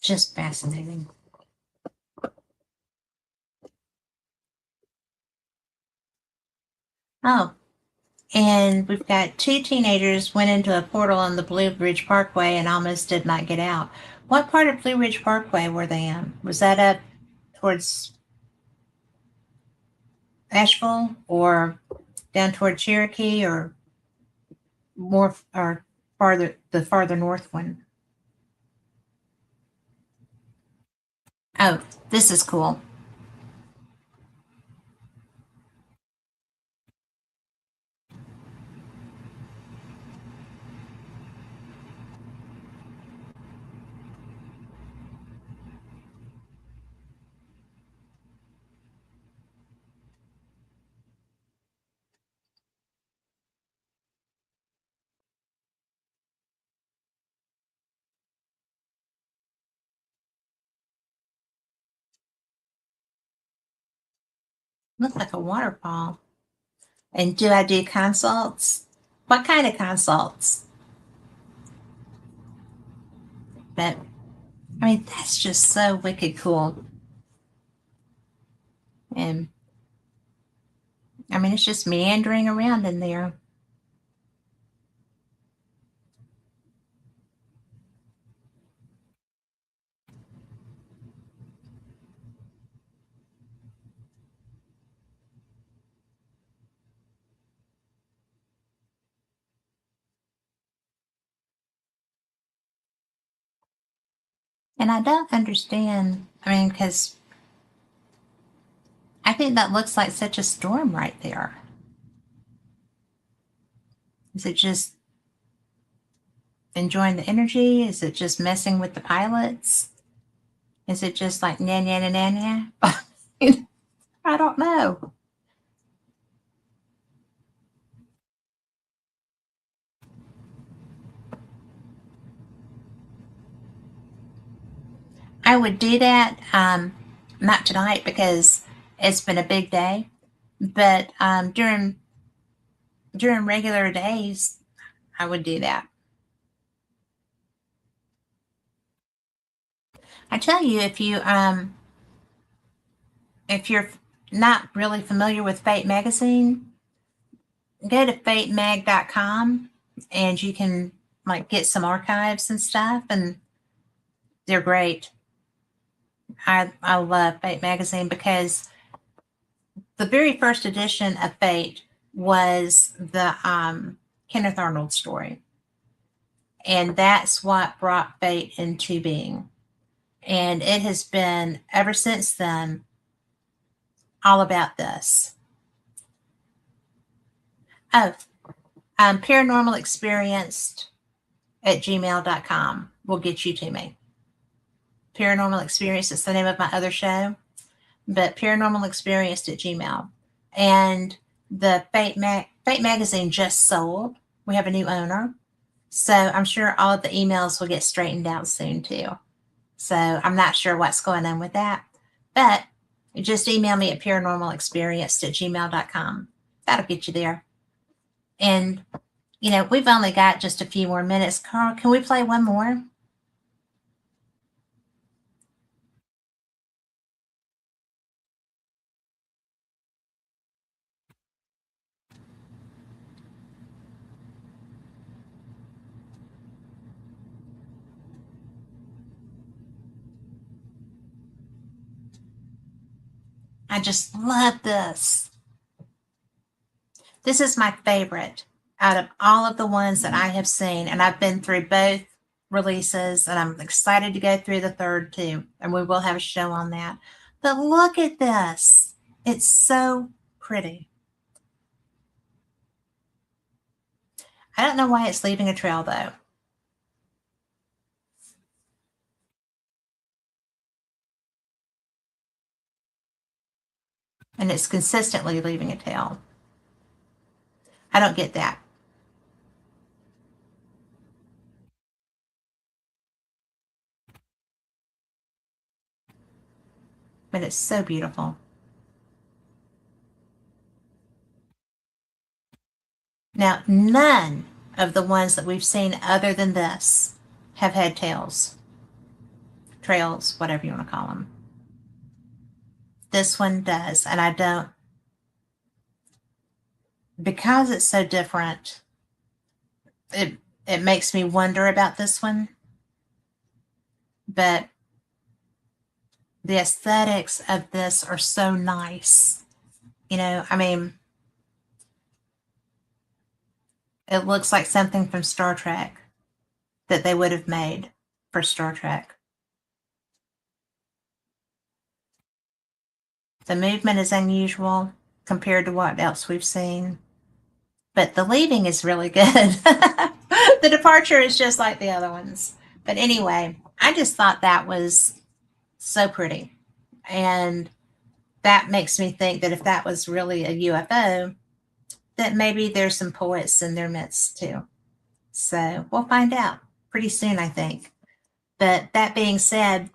Just fascinating. Oh, and we've got 2 teenagers went into a portal on the Blue Ridge Parkway and almost did not get out. What part of Blue Ridge Parkway were they in? Was that up towards Asheville or down toward Cherokee or more or farther, the farther north one? Oh, this is cool. Looks like a waterfall. And do I do consults? What kind of consults? But I mean, that's just so wicked cool. And I mean, it's just meandering around in there. And I don't understand. I mean, because I think that looks like such a storm right there. Is it just enjoying the energy? Is it just messing with the pilots? Is it just like na na na na na? I don't know. I would do that, not tonight because it's been a big day, but during regular days, I would do that. I tell you, if you're not really familiar with Fate magazine, go to fatemag.com and you can like get some archives and stuff, and they're great. I love Fate magazine because the very first edition of Fate was the Kenneth Arnold story. And that's what brought Fate into being. And it has been, ever since then, all about this. Oh, paranormal experienced at gmail.com will get you to me. Paranormal Experience is the name of my other show, but Paranormal Experienced at Gmail. And the Fate magazine just sold. We have a new owner. So I'm sure all of the emails will get straightened out soon too. So I'm not sure what's going on with that, but just email me at paranormalexperienced at gmail.com. That'll get you there. And, you know, we've only got just a few more minutes. Carl, can we play one more? I just love this. This is my favorite out of all of the ones that I have seen. And I've been through both releases and I'm excited to go through the third too. And we will have a show on that. But look at this. It's so pretty. I don't know why it's leaving a trail though. And it's consistently leaving a tail. I don't get that. But it's so beautiful. Now, none of the ones that we've seen other than this have had tails. Trails, whatever you want to call them. This one does, and I don't, because it's so different, it makes me wonder about this one. But the aesthetics of this are so nice. You know, I mean, it looks like something from Star Trek that they would have made for Star Trek. The movement is unusual compared to what else we've seen. But the leaving is really good. The departure is just like the other ones. But anyway, I just thought that was so pretty. And that makes me think that if that was really a UFO, that maybe there's some poets in their midst too. So we'll find out pretty soon, I think. But that being said,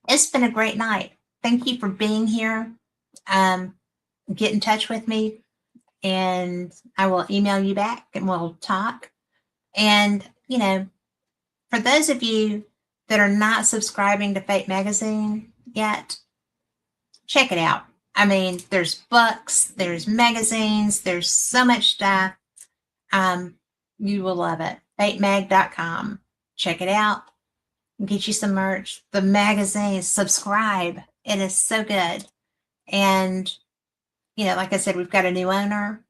it's been a great night. Thank you for being here. Get in touch with me and I will email you back and we'll talk. And, you know, for those of you that are not subscribing to Fate Magazine yet, check it out. I mean, there's books, there's magazines, there's so much stuff. You will love it. FateMag.com. Check it out. Get you some merch. The magazine, subscribe. It is so good. And, you know, like I said, we've got a new owner.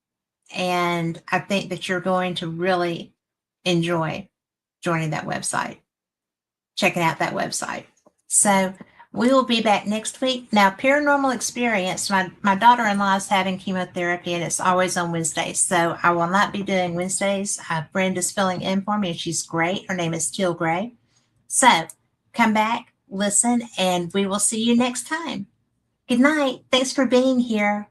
And I think that you're going to really enjoy joining that website, checking out that website. So we will be back next week. Now, Paranormal Experience, my daughter-in-law is having chemotherapy and it's always on Wednesdays. So I will not be doing Wednesdays. Brenda's filling in for me and she's great. Her name is Teal Gray. So come back, listen, and we will see you next time. Good night. Thanks for being here.